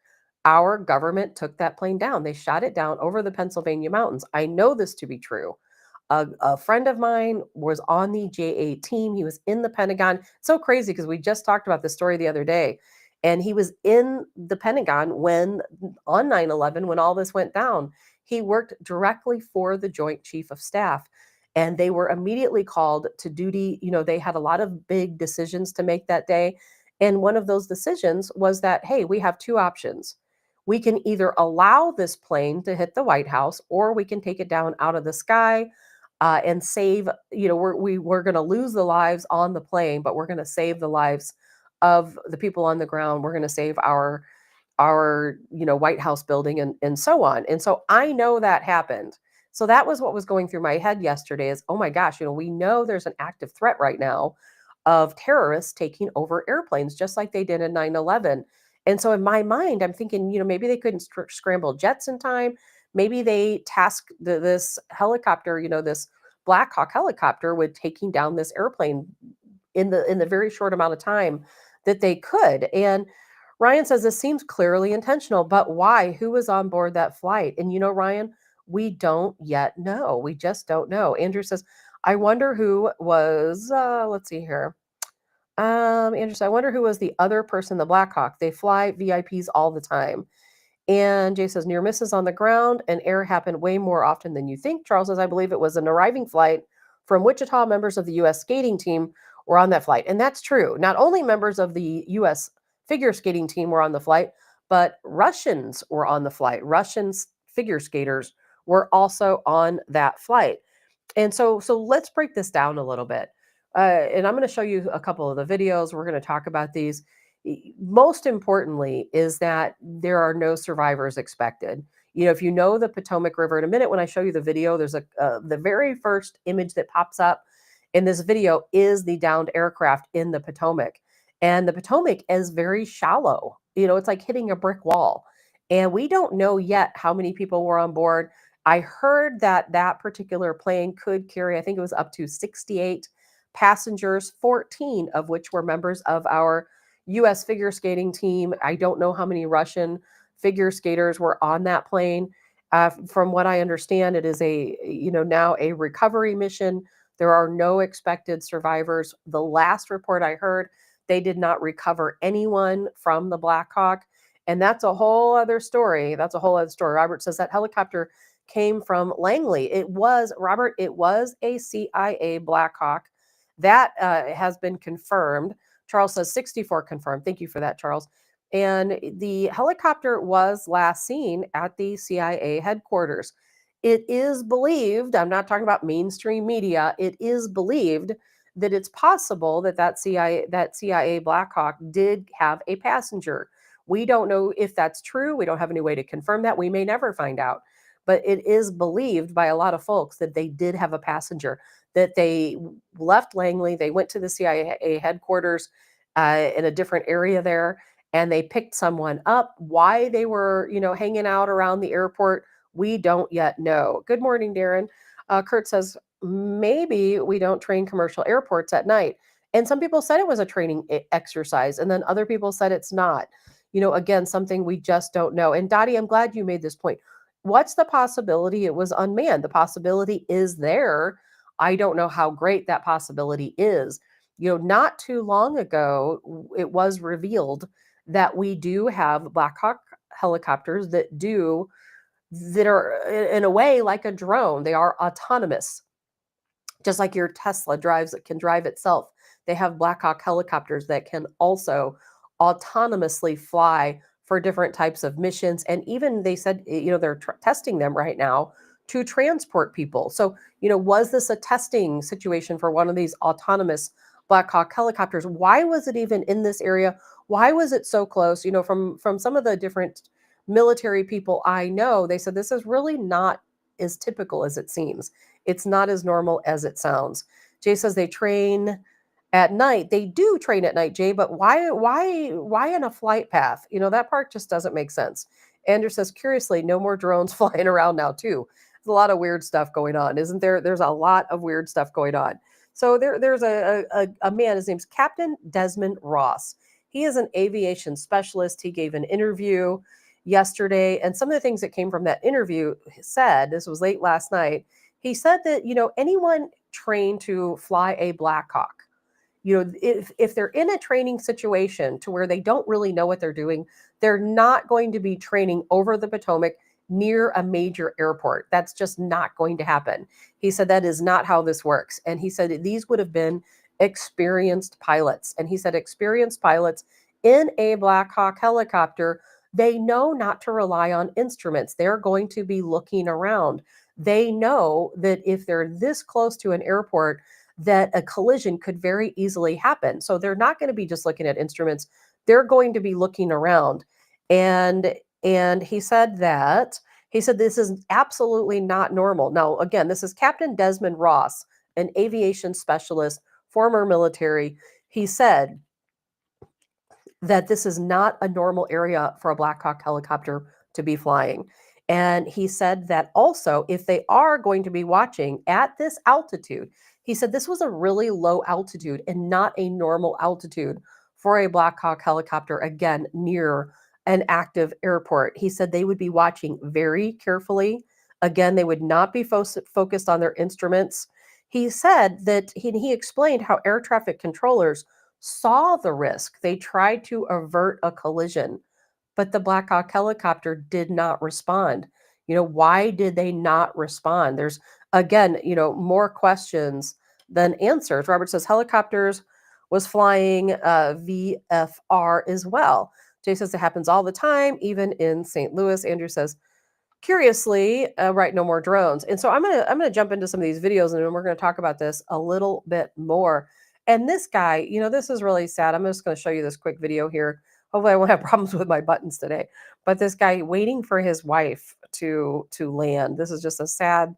Our government took that plane down. They shot it down over the Pennsylvania mountains. I know this to be true. A friend of mine was on the JA team. He was in the Pentagon. So crazy because we just talked about this story the other day. And he was in the Pentagon when, on 9/11, when all this went down, he worked directly for the Joint Chief of Staff. And they were immediately called to duty. They had a lot of big decisions to make that day. And one of those decisions was that, hey, we have two options. We can either allow this plane to hit the White House, or we can take it down out of the sky and save. We're going to lose the lives on the plane, but we're going to save the lives of the people on the ground. We're going to save our White House building and so on. And so I know that happened. So that was what was going through my head yesterday is, oh my gosh, we know there's an active threat right now of terrorists taking over airplanes just like they did in 9/11. And so in my mind, I'm thinking, maybe they couldn't scramble jets in time. Maybe they tasked this helicopter, this Black Hawk helicopter with taking down this airplane in the very short amount of time that they could. And Ryan says this seems clearly intentional, but why? Who was on board that flight? And Ryan, we don't yet know. We just don't know. Andrew says, I wonder who was, let's see here. Andrew says, I wonder who was the other person, the Black Hawk. They fly VIPs all the time. And Jay says, near misses on the ground and air happen way more often than you think. Charles says, I believe it was an arriving flight from Wichita. Members of the U.S. skating team were on that flight. And that's true. Not only members of the U.S. figure skating team were on the flight, but Russians were on the flight. Russian figure skaters were also on that flight. And so let's break this down a little bit. And I'm going to show you a couple of the videos. We're going to talk about these. Most importantly is that there are no survivors expected. If you know the Potomac River, in a minute when I show you the video, there's the very first image that pops up in this video is the downed aircraft in the Potomac. And the Potomac is very shallow. It's like hitting a brick wall. And we don't know yet how many people were on board. I heard that that particular plane could carry, I think it was up to 68 passengers, 14 of which were members of our U.S. figure skating team. I don't know how many Russian figure skaters were on that plane. From what I understand, it is now a recovery mission. There are no expected survivors. The last report I heard, they did not recover anyone from the Black Hawk. And that's a whole other story. Robert says that helicopter came from Langley. It was a CIA Black Hawk. That has been confirmed. Charles says 64 confirmed. Thank you for that, Charles. And the helicopter was last seen at the CIA headquarters. It is believed, I'm not talking about mainstream media, it is believed that it's possible that CIA Black Hawk did have a passenger. We don't know if that's true. We don't have any way to confirm that. We may never find out. But it is believed by a lot of folks that they did have a passenger, that they left Langley, they went to the CIA headquarters in a different area there, and they picked someone up. Why they were, hanging out around the airport, we don't yet know. Good morning, Darren. Kurt says, maybe we don't train commercial airports at night. And some people said it was a training exercise, and then other people said it's not. Again, something we just don't know. And Dottie, I'm glad you made this point. What's the possibility it was unmanned? The possibility is there. I don't know how great that possibility is. Not too long ago, it was revealed that we do have Black Hawk helicopters that are in a way like a drone. They are autonomous, just like your Tesla can drive itself. They have Black Hawk helicopters that can also autonomously fly for different types of missions. And even they said, they're testing them right now to transport people. So, was this a testing situation for one of these autonomous Black Hawk helicopters? Why was it even in this area? Why was it so close? From some of the different military people I know, they said this is really not as typical as it seems. It's not as normal as it sounds. Jay says they train at night. They do train at night, Jay, but why in a flight path? That part just doesn't make sense. Andrew says, curiously, no more drones flying around now, too. There's a lot of weird stuff going on, isn't there? There's a lot of weird stuff going on. So there's a man, his name's Captain Desmond Ross. He is an aviation specialist. He gave an interview yesterday, and some of the things that came from that interview said, this was late last night, he said that, anyone trained to fly a Black Hawk, if they're in a training situation to where they don't really know what they're doing, they're not going to be training over the Potomac near a major airport. That's just not going to happen. He said that is not how this works. And he said these would have been experienced pilots. And he said experienced pilots in a Black Hawk helicopter, they know not to rely on instruments. They're going to be looking around. They know that if they're this close to an airport, that a collision could very easily happen. So they're not going to be just looking at instruments. They're going to be looking around. And he said this is absolutely not normal. Now, again, this is Captain Desmond Ross, an aviation specialist, former military. He said that this is not a normal area for a Black Hawk helicopter to be flying. And he said that also, if they are going to be watching at this altitude, he said this was a really low altitude and not a normal altitude for a Black Hawk helicopter, again, near an active airport. He said they would be watching very carefully. Again, they would not be focused on their instruments. He said that he explained how air traffic controllers saw the risk. They tried to avert a collision, but the Black Hawk helicopter did not respond. Why did they not respond? There's, again, more questions than answers. Robert says helicopters was flying VFR as well. Jay says it happens all the time, even in St. Louis. Andrew says, curiously, right, no more drones. And so I'm gonna jump into some of these videos, and we're gonna talk about this a little bit more. And this guy, this is really sad. I'm just gonna show you this quick video here. Hopefully, I won't have problems with my buttons today. But this guy waiting for his wife to land. This is just a sad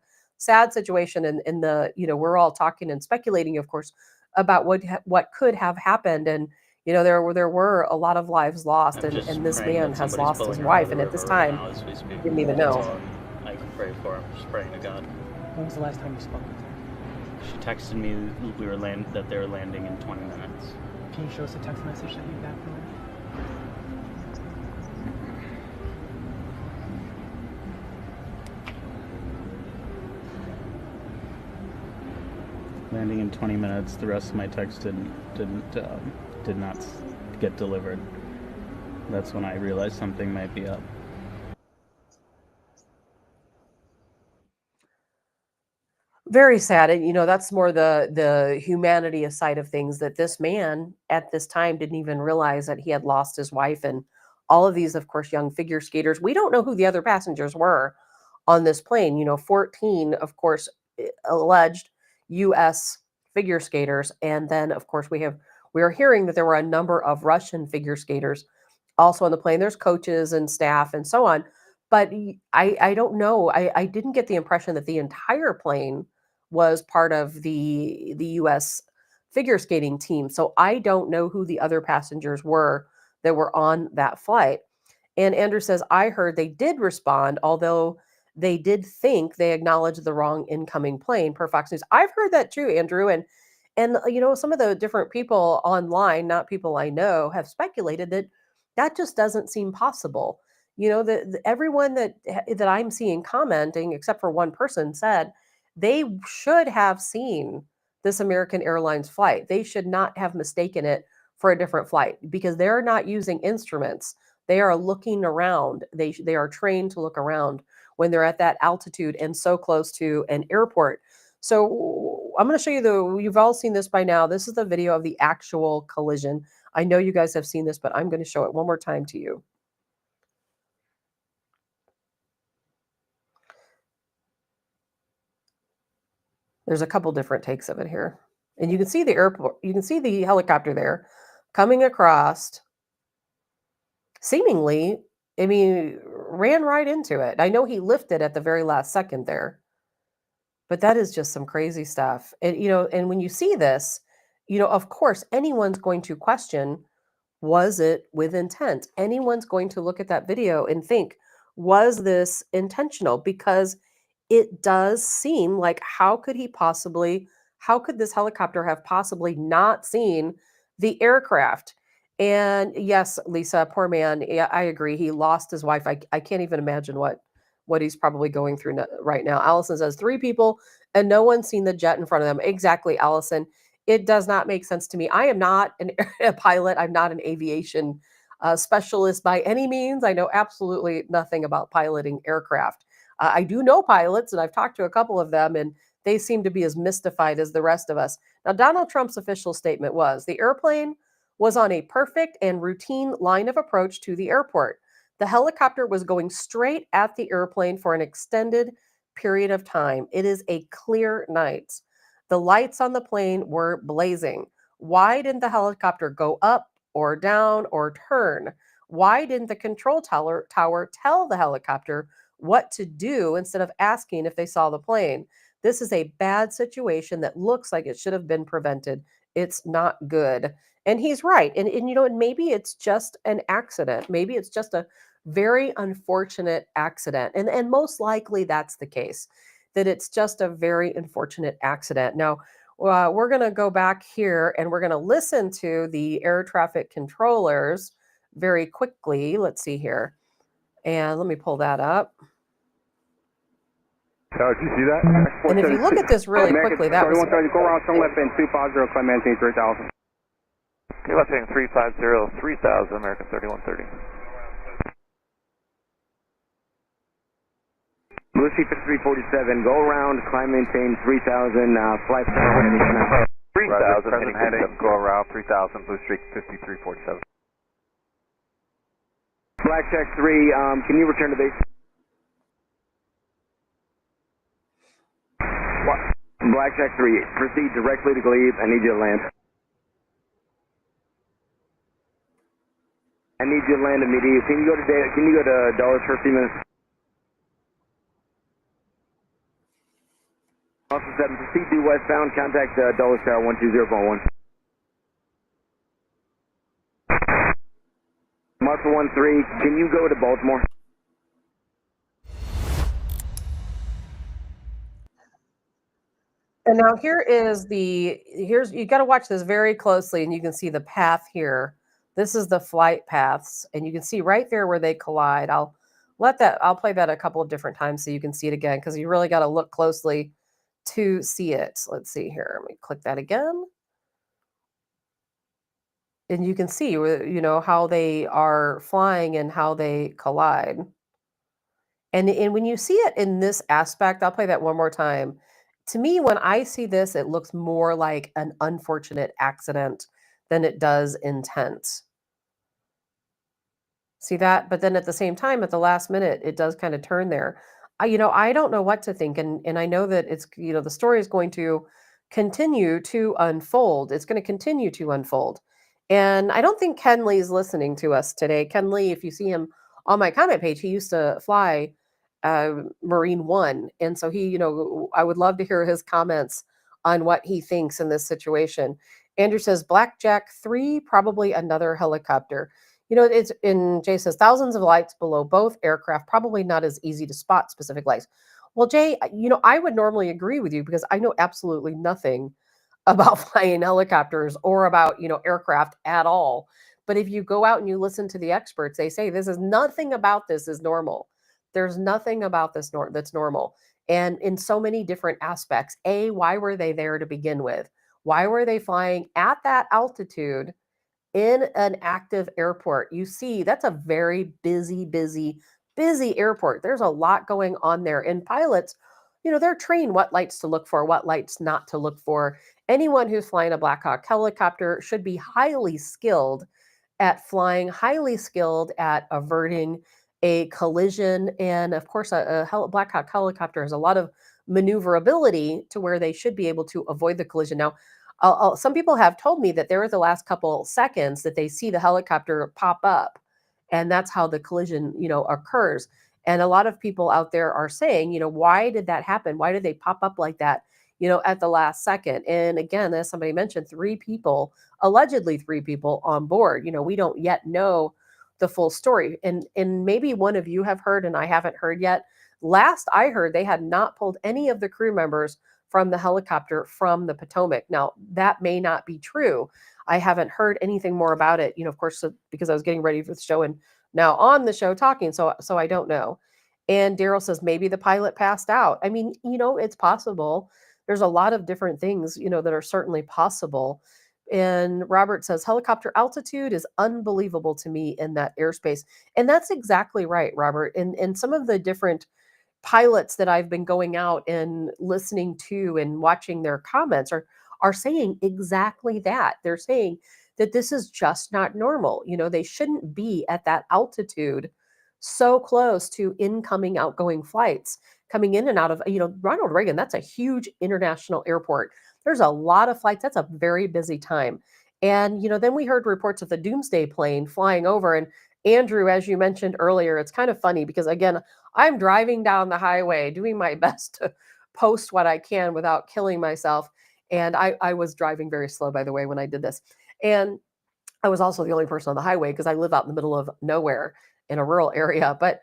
situation. And the we're all talking and speculating, of course, about what could have happened. And there were a lot of lives lost, and this man has lost his wife, and at this time, didn't even know. I can pray for him, just praying to God. When was the last time you spoke with her? She texted me that they were landing in 20 minutes. Can you show us a text message that you got from her? Landing in 20 minutes. The rest of my text did not get delivered. That's when I realized something might be up. Very sad. And that's more the humanity side of things, that this man at this time didn't even realize that he had lost his wife. And all of these, of course, young figure skaters, we don't know who the other passengers were on this plane. 14, of course, alleged US figure skaters. And then, of course, we are hearing that there were a number of Russian figure skaters also on the plane. There's coaches and staff and so on. But I don't know. I didn't get the impression that the entire plane was part of the US figure skating team. So I don't know who the other passengers were that were on that flight. And Andrew says, I heard they did respond, although they did think they acknowledged the wrong incoming plane, per Fox News. I've heard that too, Andrew. And some of the different people online, not people I know, have speculated that just doesn't seem possible. Everyone that I'm seeing commenting, except for one person, said they should have seen this American Airlines flight. They should not have mistaken it for a different flight, because they're not using instruments. They are looking around. They are trained to look around when they're at that altitude and so close to an airport. So I'm going to show you you've all seen this by now. This is the video of the actual collision. I know you guys have seen this, but I'm going to show it one more time to you. There's a couple different takes of it here. And you can see the airport, you can see the helicopter there coming across, seemingly, ran right into it. I know he lifted at the very last second there, but that is just some crazy stuff. And and when you see this, of course, anyone's going to question, was it with intent? Anyone's going to look at that video and think, was this intentional? Because it does seem like how could this helicopter have possibly not seen the aircraft? And yes, Lisa, poor man. Yeah, I agree. He lost his wife. I can't even imagine what he's probably going through right now. Allison says 3 people and no one's seen the jet in front of them. Exactly, Allison. It does not make sense to me. I am not a pilot. I'm not an aviation specialist by any means. I know absolutely nothing about piloting aircraft. I do know pilots, and I've talked to a couple of them, and they seem to be as mystified as the rest of us. Now, Donald Trump's official statement was the airplane was on a perfect and routine line of approach to the airport. The helicopter was going straight at the airplane for an extended period of time. It is a clear night. The lights on the plane were blazing. Why didn't the helicopter go up or down or turn? Why didn't the control tower tell the helicopter what to do instead of asking if they saw the plane? This is a bad situation that looks like it should have been prevented. It's not good. And he's right. And maybe it's just an accident. Maybe it's just a very unfortunate accident. And most likely that's the case, that it's just a very unfortunate accident. Now, we're going to go back here and we're going to listen to the air traffic controllers very quickly. Let's see here. And let me pull that up. Did you see that? And if you look at this really quickly, that was... 3130, go around, turn left in 250, climb maintain 3000. Okay, left heading 350, 3000, American 3130. Blue Sheep 347, go around, climb maintain 3000, flight 3000, heading, go around 3000, Blue Streak 5347. Blackjack 3, can you return to base? Blackjack 3, proceed directly to Glebe. I need you to land. I need you to land immediately. Can you go to Dulles for a few minutes? Austin 7, proceed due westbound. Contact Dulles Tower 120.1. Muscle 13, can you go to Baltimore? And now you got to watch this very closely, and you can see the path here. This is the flight paths, and you can see right there where they collide. I'll play that a couple of different times so you can see it again, because you really got to look closely to see it. Let's see here. Let me click that again. And you can see, how they are flying and how they collide. And when you see it in this aspect, I'll play that one more time. To me, when I see this, it looks more like an unfortunate accident than it does intent. See that? But then at the same time, at the last minute, it does kind of turn there. I don't know what to think. And I know that it's, the story is going to continue to unfold. It's going to continue to unfold. And I don't think Ken Lee's listening to us today. Ken Lee, if you see him on my comment page, he used to fly Marine One. And so I would love to hear his comments on what he thinks in this situation. Andrew says, Blackjack 3, probably another helicopter. It's in Jay says thousands of lights below both aircraft, probably not as easy to spot specific lights. Well, Jay, I would normally agree with you because I know absolutely nothing about flying helicopters or about, aircraft at all. But if you go out and you listen to the experts, they say nothing about this is normal. There's nothing about this that's normal. And in so many different aspects. Why were they there to begin with? Why were they flying at that altitude in an active airport? You see, that's a very busy airport. There's a lot going on there. And pilots, they're trained what lights to look for, what lights not to look for. Anyone who's flying a Black Hawk helicopter should be highly skilled at flying, highly skilled at averting a collision. And of course, a Black Hawk helicopter has a lot of maneuverability to where they should be able to avoid the collision. Now, some people have told me that there was the last couple seconds that they see the helicopter pop up, and that's how the collision, occurs. And a lot of people out there are saying, why did that happen? Why did they pop up like that, at the last second? And again, as somebody mentioned, allegedly three people on board. We don't yet know the full story. And maybe one of you have heard and I haven't heard yet. Last I heard, they had not pulled any of the crew members from the helicopter from the Potomac. Now, that may not be true. I haven't heard anything more about it, of course, because I was getting ready for the show and now on the show talking. So I don't know. And Daryl says maybe the pilot passed out. I mean, it's possible. There's a lot of different things, that are certainly possible. And Robert says helicopter altitude is unbelievable to me in that airspace. And that's exactly right, Robert. And some of the different pilots that I've been going out and listening to and watching their comments are saying exactly that. They're saying that this is just not normal. They shouldn't be at that altitude so close to incoming, outgoing flights coming in and out of, Ronald Reagan, that's a huge international airport. There's a lot of flights. That's a very busy time. And, then we heard reports of the Doomsday plane flying over. And Andrew, as you mentioned earlier, it's kind of funny because, again, I'm driving down the highway doing my best to post what I can without killing myself. And I was driving very slow, by the way, when I did this. And I was also the only person on the highway because I live out in the middle of nowhere in a rural area. But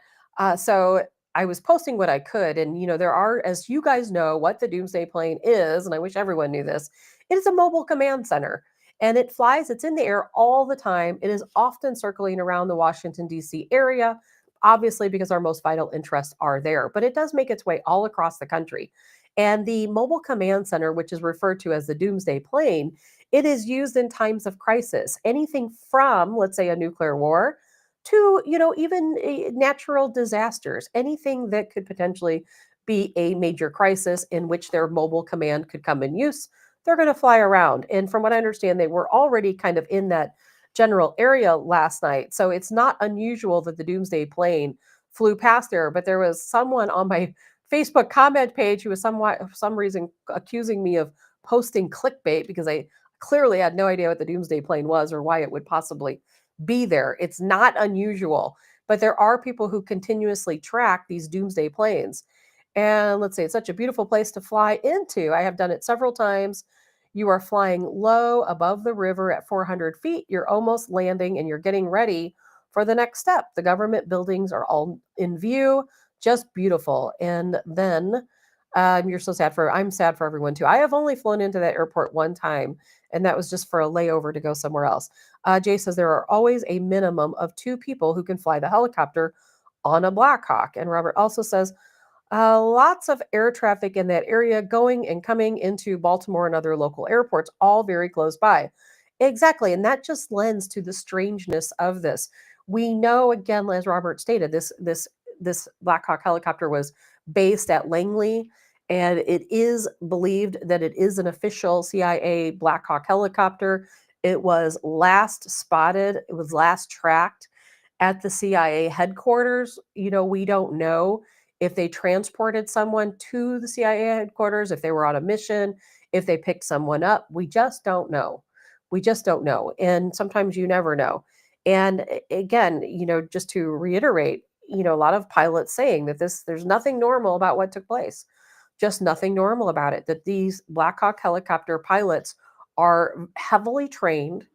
so I was posting what I could. And, there are, as you guys know, what the Doomsday plane is, and I wish everyone knew this, it is a mobile command center. And it flies, it's in the air all the time. It is often circling around the Washington, D.C. area, obviously because our most vital interests are there. But it does make its way all across the country. And the mobile command center, which is referred to as the Doomsday plane, it is used in times of crisis, anything from, let's say, a nuclear war to, even natural disasters, anything that could potentially be a major crisis in which their mobile command could come in use. They're going to fly around. And from what I understand, they were already kind of in that general area last night. So it's not unusual that the Doomsday plane flew past there. But there was someone on my Facebook comment page who was for some reason accusing me of posting clickbait because I clearly had no idea what the Doomsday plane was or why it would possibly be there. It's not unusual, but there are people who continuously track these Doomsday planes. And let's say it's such a beautiful place to fly into. I have done it several times. You are flying low above the river at 400 feet. You're almost landing and you're getting ready for the next step. The government buildings are all in view, just beautiful. And then I'm sad for everyone too. I have only flown into that airport one time, and that was just for a layover to go somewhere else. Jay says there are always a minimum of 2 people who can fly the helicopter on a Black Hawk. And Robert also says lots of air traffic in that area going and coming into Baltimore and other local airports, all very close by. Exactly. And that just lends to the strangeness of this. We know, again, as Robert stated, this Black Hawk helicopter was based at Langley, and it is believed that it is an official CIA Black Hawk helicopter. It was last spotted, it was last tracked at the CIA headquarters. We don't know if they transported someone to the CIA headquarters, if they were on a mission, if they picked someone up. We just don't know. We just don't know. And sometimes you never know. And again, just to reiterate, a lot of pilots saying that there's nothing normal about what took place. Just nothing normal about it. That these Black Hawk helicopter pilots are heavily trained.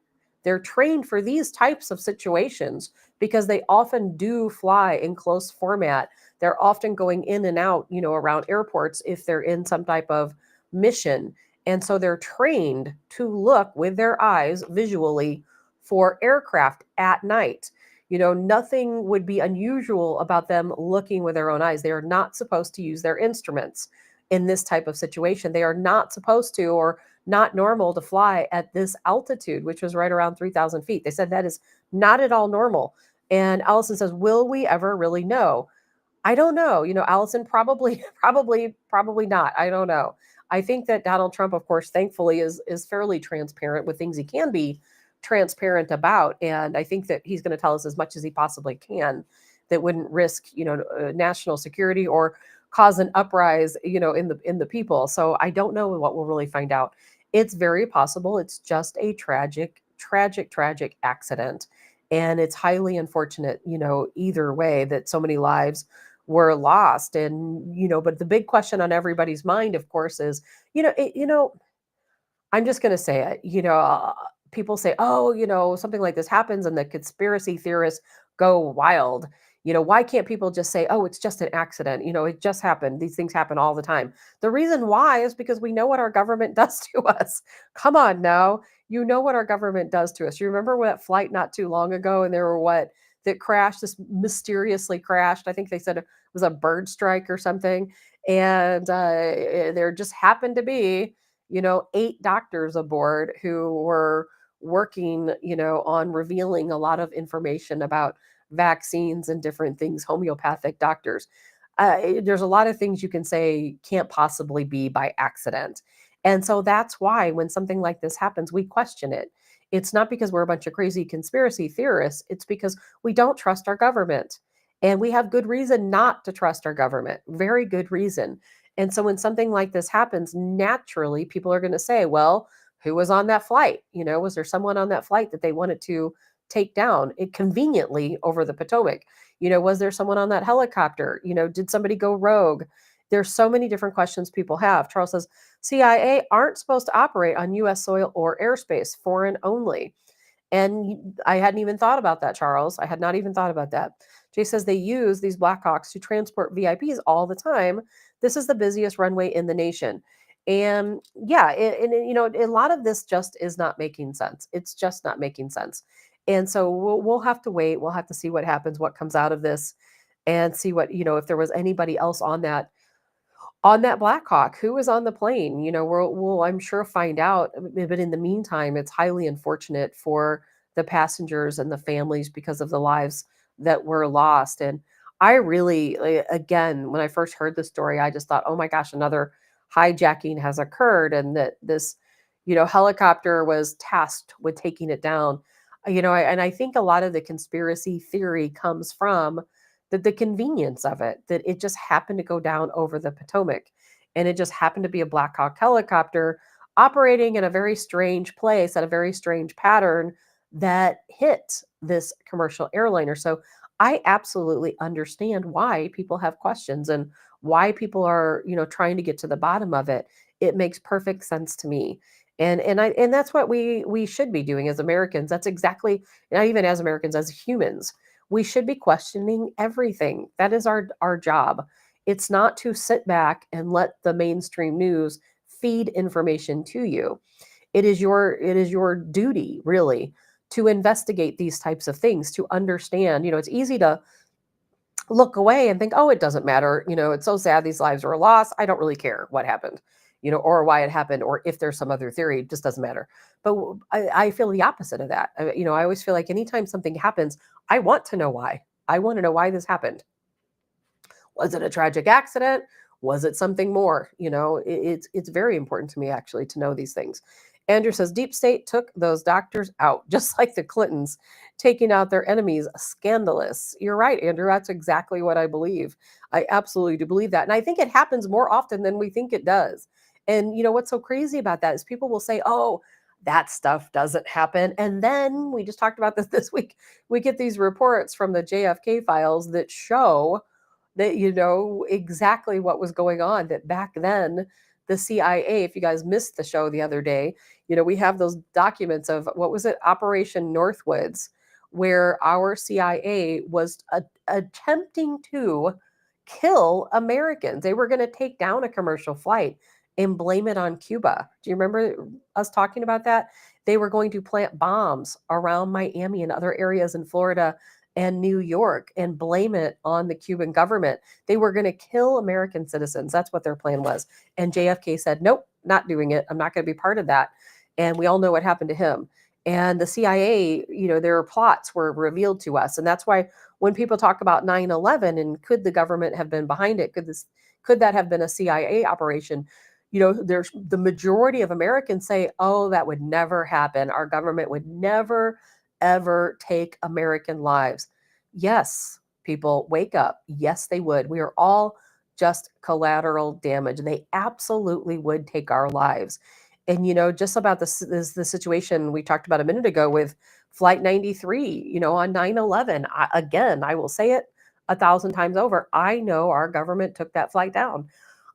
They're trained for these types of situations because they often do fly in close format. They're often going in and out, around airports if they're in some type of mission. And so they're trained to look with their eyes visually for aircraft at night. Nothing would be unusual about them looking with their own eyes. They are not supposed to use their instruments in this type of situation. They are not supposed to, or not normal to fly at this altitude, which was right around 3,000 feet. They said that is not at all normal. And Allison says, will we ever really know? I don't know. Allison, probably not. I don't know. I think that Donald Trump, of course, thankfully is fairly transparent with things he can be transparent about. And I think that he's going to tell us as much as he possibly can that wouldn't risk, national security or cause an uprise, in the people. So I don't know what we'll really find out. It's very possible. It's just a tragic accident. And it's highly unfortunate, either way, that so many lives were lost. And, but the big question on everybody's mind, of course, is, I'm just going to say it, people say, oh, something like this happens and the conspiracy theorists go wild. Why can't people just say, oh, it's just an accident? It just happened. These things happen all the time. The reason why is because we know what our government does to us. Come on now. You know what our government does to us. You remember that flight not too long ago, and there were that crashed, this mysteriously crashed. I think they said it was a bird strike or something. And there just happened to be 8 doctors aboard who were working, on revealing a lot of information about vaccines and different things, homeopathic doctors. There's a lot of things you can say can't possibly be by accident. And so that's why when something like this happens, we question it. It's not because we're a bunch of crazy conspiracy theorists, it's because we don't trust our government. And we have good reason not to trust our government, very good reason. And so when something like this happens, naturally people are going to say, well, who was on that flight? Was there someone on that flight that they wanted to take down it conveniently over the Potomac? Was there someone on that helicopter? Did somebody go rogue? There's so many different questions people have. Charles says, CIA aren't supposed to operate on US soil or airspace, foreign only. And I hadn't even thought about that, Charles. I had not even thought about that. Jay says they use these Blackhawks to transport VIPs all the time. This is the busiest runway in the nation. And yeah, a lot of this just is not making sense. It's just not making sense. And so we'll have to wait. We'll have to see what happens, what comes out of this, and see what, if there was anybody else on that Blackhawk, who was on the plane. We'll I'm sure find out. But in the meantime, it's highly unfortunate for the passengers and the families because of the lives that were lost. And I really, again, when I first heard the story, I just thought, oh my gosh, another hijacking has occurred, and that this, helicopter was tasked with taking it down. And I think a lot of the conspiracy theory comes from the convenience of it, that it just happened to go down over the Potomac, and it just happened to be a Black Hawk helicopter operating in a very strange place at a very strange pattern that hit this commercial airliner. So I absolutely understand why people have questions and why people are, trying to get to the bottom of it. It makes perfect sense to me. And that's what we should be doing as Americans. That's exactly, not even as Americans, as humans. We should be questioning everything. That is our job. It's not to sit back and let the mainstream news feed information to you. It is your duty, really, to investigate these types of things, to understand. It's easy to look away and think, oh, it doesn't matter. It's so sad these lives were lost. I don't really care what happened, or why it happened, or if there's some other theory, it just doesn't matter. But I feel the opposite of that. I always feel like anytime something happens, I want to know why. I want to know why this happened. Was it a tragic accident? Was it something more? It's very important to me, actually, to know these things. Andrew says, Deep State took those doctors out, just like the Clintons taking out their enemies. Scandalous. You're right, Andrew. That's exactly what I believe. I absolutely do believe that. And I think it happens more often than we think it does. And what's so crazy about that is people will say, oh, that stuff doesn't happen. And then we just talked about this week. We get these reports from the JFK files that show that exactly what was going on, that back then the CIA, if you guys missed the show the other day, we have those documents of, what was it, Operation Northwoods, where our CIA was attempting to kill Americans. They were going to take down a commercial flight and blame it on Cuba. Do you remember us talking about that? They were going to plant bombs around Miami and other areas in Florida and New York and blame it on the Cuban government. They were going to kill American citizens. That's what their plan was. And JFK said, nope, not doing it. I'm not going to be part of that. And we all know what happened to him. And the CIA, their plots were revealed to us. And that's why when people talk about 9/11 and could the government have been behind it, could that have been a CIA operation? There's the majority of Americans say, oh, that would never happen. Our government would never, ever take American lives. Yes, people, wake up. Yes, they would. We are all just collateral damage. They absolutely would take our lives. And, just about the situation we talked about a minute ago with Flight 93, on 9/11, again, I will say it 1,000 times over. I know our government took that flight down.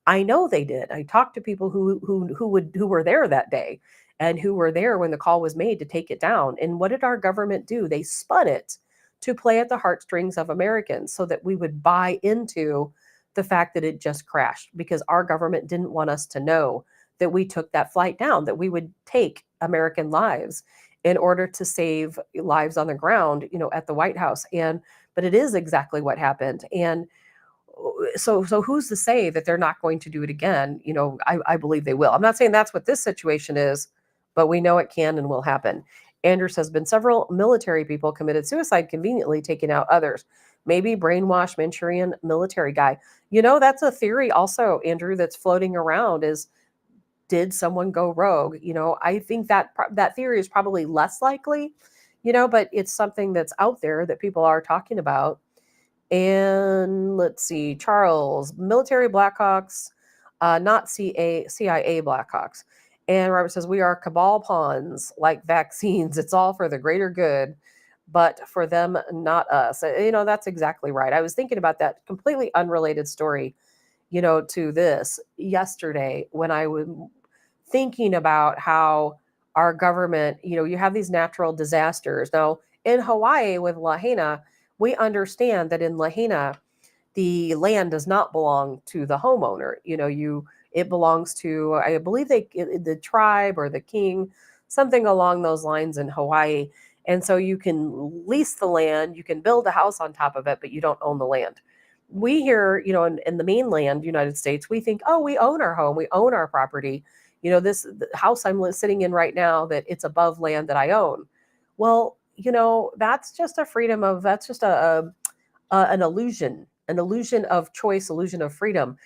I know they did. I talked to people who were there that day and who were there when the call was made to take it down. And what did our government do? They spun it to play at the heartstrings of Americans so that we would buy into the fact that it just crashed, because our government didn't want us to know that we took that flight down, that we would take American lives in order to save lives on the ground, at the White House. But it is exactly what happened. And so who's to say that they're not going to do it again? I believe they will. I'm not saying that's what this situation is, but we know it can and will happen. Andrew says, been several military people committed suicide, conveniently taking out others. Maybe brainwashed Manchurian military guy. That's a theory also, Andrew, that's floating around is, did someone go rogue? I think that theory is probably less likely, but it's something that's out there that people are talking about. And let's see, Charles, military Blackhawks, not CIA Blackhawks. And Robert says, we are cabal pawns like vaccines. It's all for the greater good, but for them, not us. That's exactly right. I was thinking about that completely unrelated story, to this yesterday when I was thinking about how our government, you have these natural disasters. Now, in Hawaii with Lahaina, we understand that in Lahaina, the land does not belong to the homeowner. It belongs to, I believe the tribe or the king, something along those lines in Hawaii. And so you can lease the land, you can build a house on top of it, but you don't own the land. We here, in the mainland United States, we think, oh, we own our home, we own our property. The house I'm sitting in right now, that it's above land that I own. Well, that's just that's just an illusion of choice, illusion of freedom.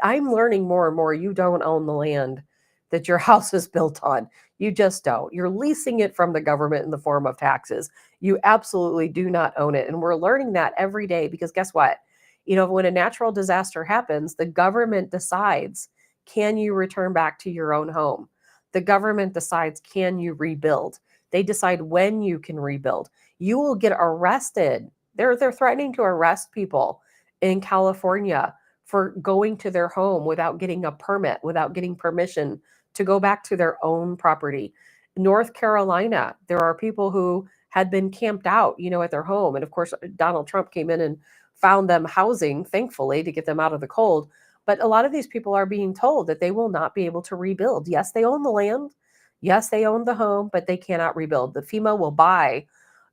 I'm learning more and more, you don't own the land that your house is built on. You just don't. You're leasing it from the government in the form of taxes. You absolutely do not own it. And we're learning that every day, because guess what? When a natural disaster happens, the government decides, can you return back to your own home? The government decides, can you rebuild? They decide when you can rebuild. You will get arrested. They're threatening to arrest people in California for going to their home without getting a permit, without getting permission to go back to their own property. North Carolina, there are people who had been camped out, at their home. And of course, Donald Trump came in and found them housing, thankfully, to get them out of the cold. But a lot of these people are being told that they will not be able to rebuild. Yes, they own the land. Yes, they own the home, but they cannot rebuild. The FEMA will buy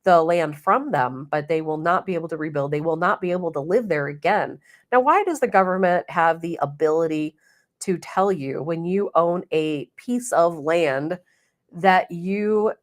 the land from them, but they will not be able to rebuild. They will not be able to live there again. Now, why does the government have the ability to tell you when you own a piece of land that you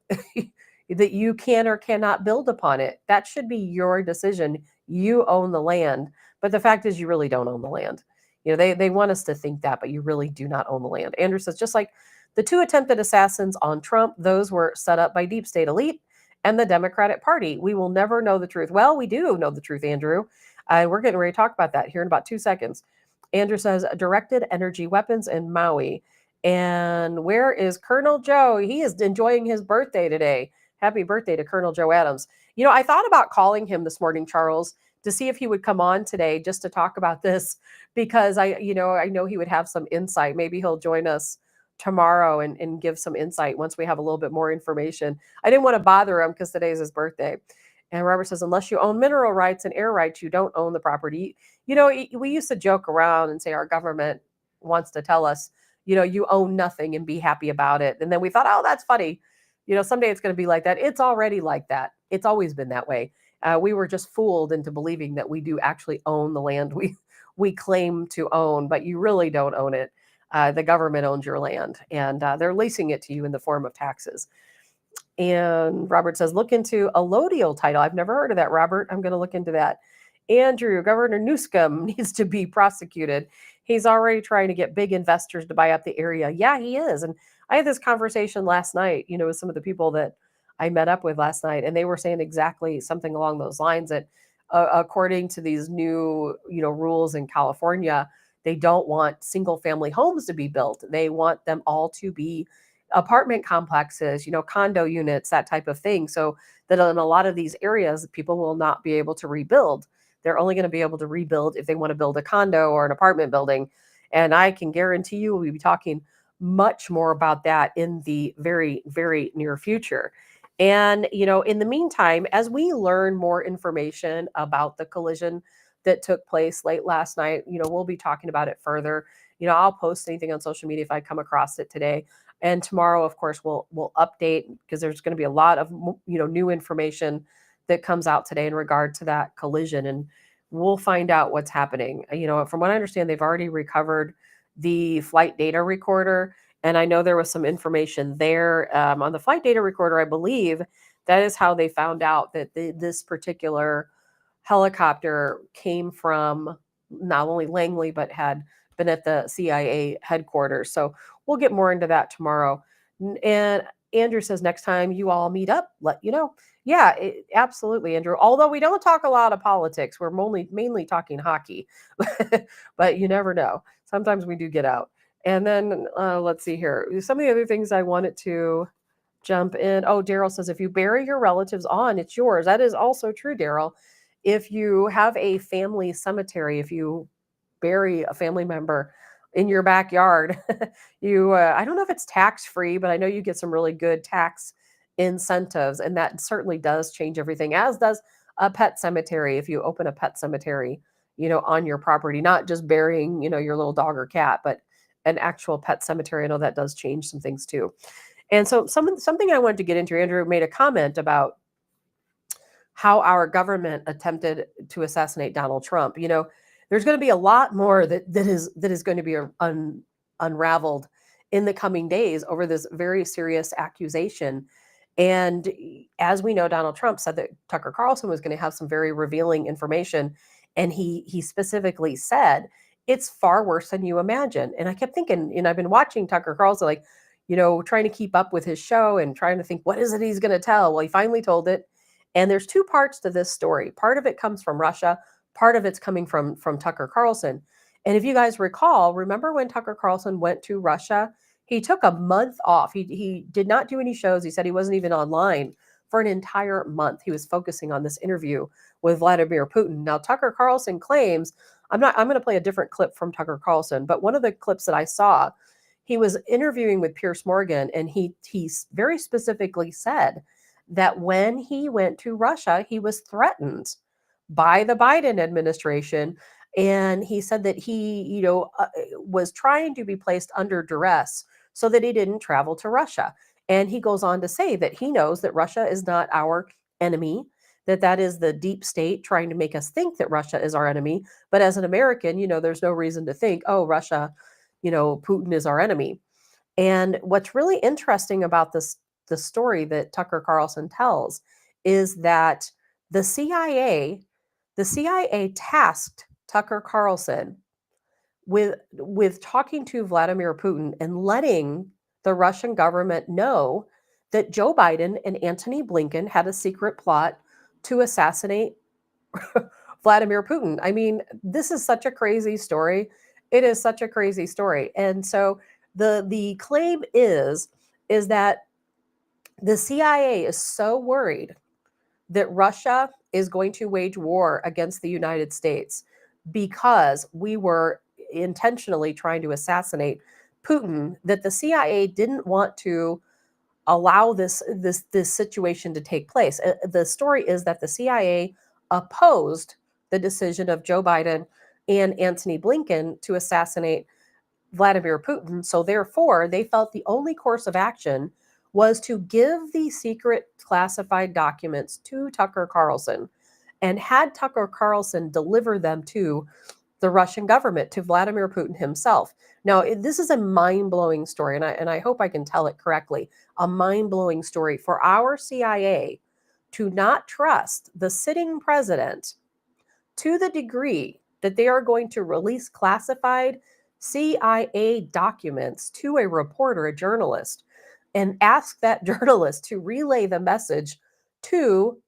that you can or cannot build upon it? That should be your decision. You own the land, but the fact is you really don't own the land. They want us to think that, but you really do not own the land. Andrew says, just like the 2 attempted assassins on Trump, those were set up by deep state elite and the Democratic Party. We will never know the truth. Well, we do know the truth, Andrew. We're getting ready to talk about that here in about 2 seconds. Andrew says, directed energy weapons in Maui. And where is Colonel Joe? He is enjoying his birthday today. Happy birthday to Colonel Joe Adams. I thought about calling him this morning, Charles, to see if he would come on today just to talk about this, because I know he would have some insight. Maybe he'll join us tomorrow and give some insight once we have a little bit more information. I didn't want to bother him because today's his birthday. And Robert says, unless you own mineral rights and air rights, you don't own the property. We used to joke around and say our government wants to tell us, you own nothing and be happy about it. And then we thought, oh, that's funny. Someday it's going to be like that. It's already like that. It's always been that way. We were just fooled into believing that we do actually own the land we claim to own, but you really don't own it. The government owns your land, and they're leasing it to you in the form of taxes. And Robert says, look into allodial title. I've never heard of that, Robert. I'm going to look into that. Andrew, Governor Newsom needs to be prosecuted. He's already trying to get big investors to buy up the area. Yeah, he is. And I had this conversation last night, with some of the people that I met up with last night, and they were saying exactly something along those lines, that according to these new, rules in California, they don't want single family homes to be built. They want them all to be apartment complexes, condo units, that type of thing. So that in a lot of these areas, people will not be able to rebuild. they're only going to be able to rebuild if they want to build a condo or an apartment building. And I can guarantee you we'll be talking much more about that in the very, very near future. And, in the meantime, as we learn more information about the collision that took place late last night, we'll be talking about it further. I'll post anything on social media if I come across it today. And tomorrow, of course, we'll update, because there's going to be a lot of, new information that comes out today in regard to that collision. And we'll find out what's happening. From what I understand, they've already recovered the flight data recorder. And I know there was some information there on the flight data recorder. I believe that is how they found out that this particular helicopter came from not only Langley, but had been at the CIA headquarters. So we'll get more into that tomorrow. And Andrew says, next time you all meet up, let you know. Yeah, absolutely, Andrew. Although we don't talk a lot of politics, we're mainly talking hockey, but you never know. Sometimes we do get out. And then let's see here. Some of the other things I wanted to jump in. Oh, Daryl says, if you bury your relatives it's yours. That is also true, Daryl. If you have a family cemetery, if you bury a family member in your backyard, I don't know if it's tax-free, but I know you get some really good tax incentives, and that certainly does change everything, as does a pet cemetery. If you open a pet cemetery, on your property, not just burying, your little dog or cat, but an actual pet cemetery. I know that does change some things too. And so something I wanted to get into, Andrew made a comment about how our government attempted to assassinate Donald Trump. There's going to be a lot more that is going to be unraveled in the coming days over this very serious accusation. And as we know, Donald Trump said that Tucker Carlson was going to have some very revealing information. And he specifically said, it's far worse than you imagine. And I kept thinking, I've been watching Tucker Carlson, like, trying to keep up with his show and trying to think, what is it he's going to tell? Well, he finally told it. And there's two parts to this story. Part of it comes from Russia. Part of it's coming from Tucker Carlson. And if you guys remember when Tucker Carlson went to Russia, he took a month off. He did not do any shows. He said he wasn't even online for an entire month. He was focusing on this interview with Vladimir Putin. Now, Tucker Carlson claims, I'm going to play a different clip from Tucker Carlson, but one of the clips that I saw, he was interviewing with Piers Morgan, and he very specifically said that when he went to Russia, he was threatened by the Biden administration. And he said that he, was trying to be placed under duress so that he didn't travel to Russia. And he goes on to say that he knows that Russia is not our enemy, that is the deep state trying to make us think that Russia is our enemy. But as an American, there's no reason to think, oh, Russia, Putin is our enemy. And what's really interesting about the story that Tucker Carlson tells is that the CIA tasked Tucker Carlson with talking to Vladimir Putin and letting the Russian government know that Joe Biden and Antony Blinken had a secret plot to assassinate Vladimir Putin. I mean, this is such a crazy story. It is such a crazy story. And so the claim is that the CIA is so worried that Russia is going to wage war against the United States because we were intentionally trying to assassinate Putin, that the CIA didn't want to allow this situation to take place. The story is that the CIA opposed the decision of Joe Biden and Antony Blinken to assassinate Vladimir Putin. So therefore, they felt the only course of action was to give the secret classified documents to Tucker Carlson, and had Tucker Carlson deliver them to the Russian government, to Vladimir Putin himself. Now, this is a mind-blowing story, and I hope I can tell it correctly. A mind-blowing story for our CIA to not trust the sitting president to the degree that they are going to release classified CIA documents to a reporter, a journalist, and ask that journalist to relay the message to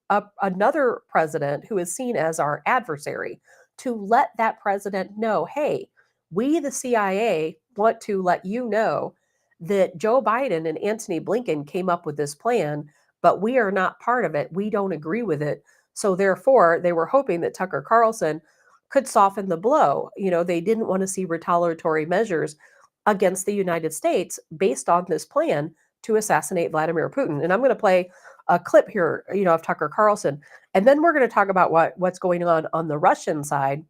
another president who is seen as our adversary, to let that president know, hey, we, the CIA, want to let you know that Joe Biden and Antony Blinken came up with this plan, but we are not part of it. We don't agree with it. So therefore, they were hoping that Tucker Carlson could soften the blow. They didn't want to see retaliatory measures against the United States based on this plan to assassinate Vladimir Putin. And I'm going to play a clip here, of Tucker Carlson, and then we're going to talk about what's going on the Russian side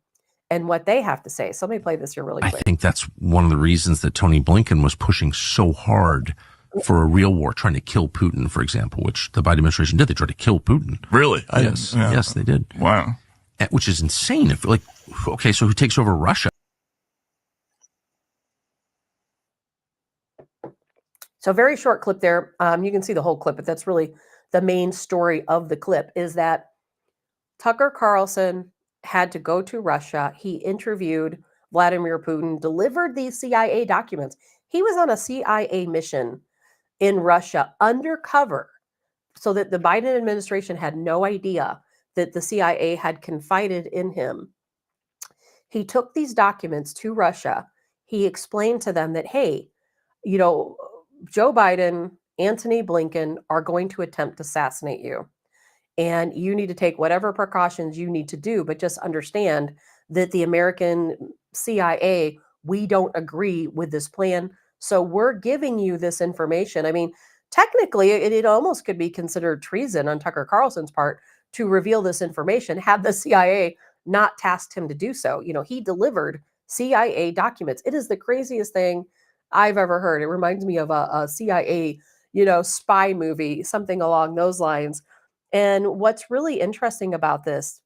and what they have to say. So let me play this here really quick. I think that's one of the reasons that Tony Blinken was pushing so hard for a real war, trying to kill Putin, for example, which the Biden administration did. They tried to kill Putin. Really? Yes, they did. Wow. Which is insane. Okay, so who takes over Russia? So very short clip there. You can see the whole clip, but that's really the main story of the clip, is that Tucker Carlson had to go to Russia. He interviewed Vladimir Putin, delivered these CIA documents. He was on a CIA mission in Russia undercover, so that the Biden administration had no idea that the CIA had confided in him. He took these documents to Russia. He explained to them that, hey, Joe Biden, Antony Blinken are going to attempt to assassinate you. And you need to take whatever precautions you need to do, but just understand that the American CIA, we don't agree with this plan. So we're giving you this information. I mean, technically, it almost could be considered treason on Tucker Carlson's part to reveal this information had the CIA not tasked him to do so. He delivered CIA documents. It is the craziest thing I've ever heard. It reminds me of a CIA, spy movie, something along those lines. And what's really interesting about this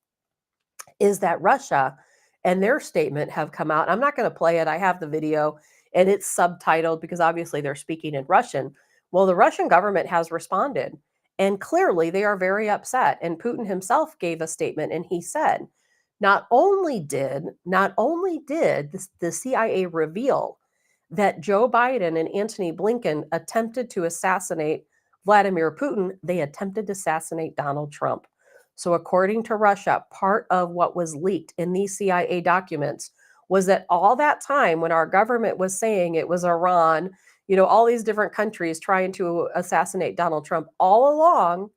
is that Russia and their statement have come out. I'm not going to play it. I have the video and it's subtitled because obviously they're speaking in Russian. Well, the Russian government has responded and clearly they are very upset. And Putin himself gave a statement and he said, not only did the CIA reveal that Joe Biden and Antony Blinken attempted to assassinate Vladimir Putin, they attempted to assassinate Donald Trump. So according to Russia, part of what was leaked in these CIA documents was that all that time when our government was saying it was Iran, all these different countries trying to assassinate Donald Trump, all along,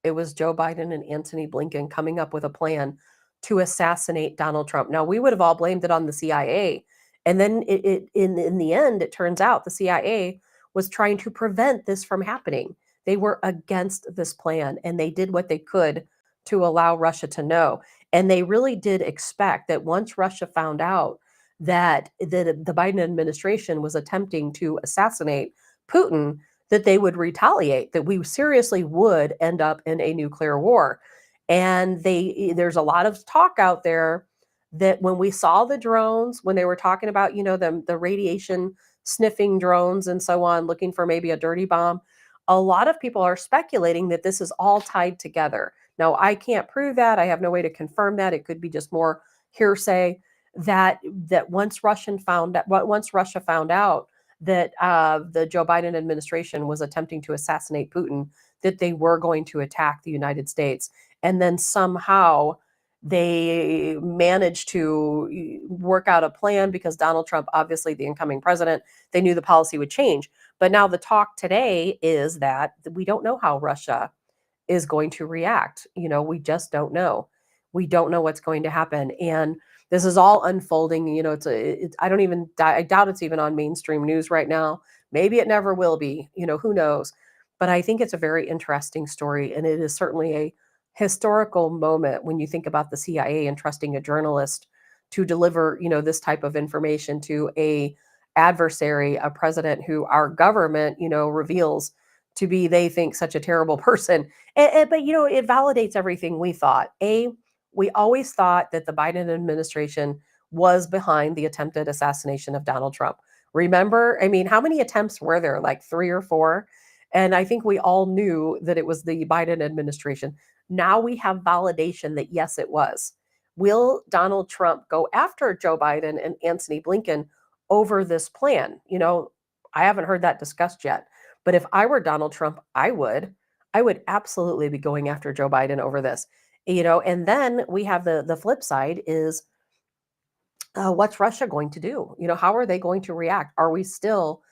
it was Joe Biden and Antony Blinken coming up with a plan to assassinate Donald Trump. Now, we would have all blamed it on the CIA. And then in the end, it turns out the CIA was trying to prevent this from happening. They were against this plan and they did what they could to allow Russia to know. And they really did expect that once Russia found out that the Biden administration was attempting to assassinate Putin, that they would retaliate, that we seriously would end up in a nuclear war. And there's a lot of talk out there that when we saw the drones, when they were talking about, the radiation sniffing drones and so on, looking for maybe a dirty bomb, a lot of people are speculating that this is all tied together. Now, I can't prove that. I have no way to confirm that. It could be just more hearsay that once Russia found out that the Joe Biden administration was attempting to assassinate Putin, that they were going to attack the United States. And then somehow they managed to work out a plan because Donald Trump, obviously the incoming president, they knew the policy would change. But now the talk today is that we don't know how Russia is going to react. We just don't know. We don't know what's going to happen. And this is all unfolding. I doubt it's even on mainstream news right now. Maybe it never will be, who knows? But I think it's a very interesting story. And it is certainly a historical moment when you think about the CIA entrusting a journalist to deliver, this type of information to a adversary, a president who our government, reveals to be, they think, such a terrible person. But, it validates everything we thought. We always thought that the Biden administration was behind the attempted assassination of Donald Trump. Remember, how many attempts were there? Like 3 or 4? And I think we all knew that it was the Biden administration. Now we have validation that, yes, it was. Will Donald Trump go after Joe Biden and Antony Blinken over this plan? I haven't heard that discussed yet. But if I were Donald Trump, I would absolutely be going after Joe Biden over this. And then we have the flip side is what's Russia going to do? How are they going to react? Are we still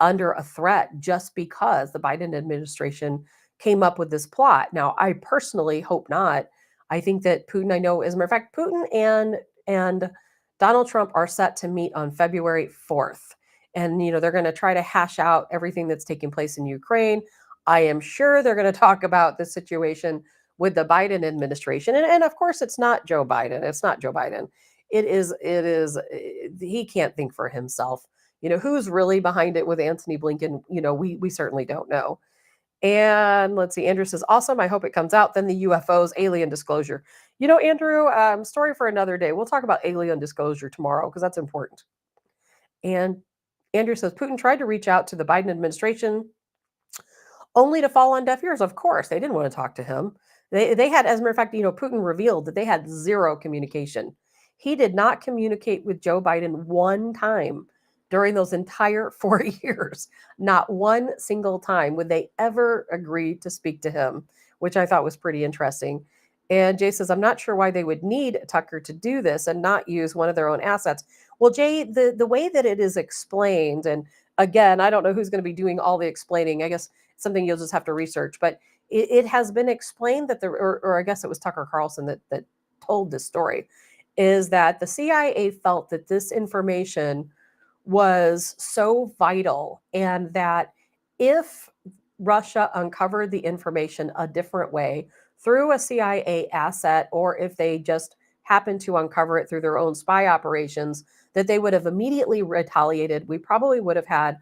under a threat just because the Biden administration came up with this plot? Now, I personally hope not. I think that Putin, I know, as a matter of fact, Putin and Donald Trump are set to meet on February 4th. And, they're going to try to hash out everything that's taking place in Ukraine. I am sure they're going to talk about the situation with the Biden administration. And of course, it's not Joe Biden. It's not Joe Biden. He can't think for himself. Who's really behind it with Antony Blinken? We certainly don't know. And let's see, Andrew says, awesome. I hope it comes out. Then the UFOs, alien disclosure. Andrew, story for another day. We'll talk about alien disclosure tomorrow because that's important. And Andrew says, Putin tried to reach out to the Biden administration only to fall on deaf ears. Of course, they didn't want to talk to him. They had, as a matter of fact, Putin revealed that they had zero communication. He did not communicate with Joe Biden one time during those entire 4 years. Not one single time would they ever agree to speak to him, which I thought was pretty interesting. And Jay says, I'm not sure why they would need Tucker to do this and not use one of their own assets. Well, Jay, the way that it is explained, and again, I don't know who's going to be doing all the explaining. I guess something you'll just have to research, but it has been explained that or I guess it was Tucker Carlson that told this story, is that the CIA felt that this information was so vital and that if Russia uncovered the information a different way through a CIA asset, or if they just happened to uncover it through their own spy operations, that they would have immediately retaliated. We probably would have had,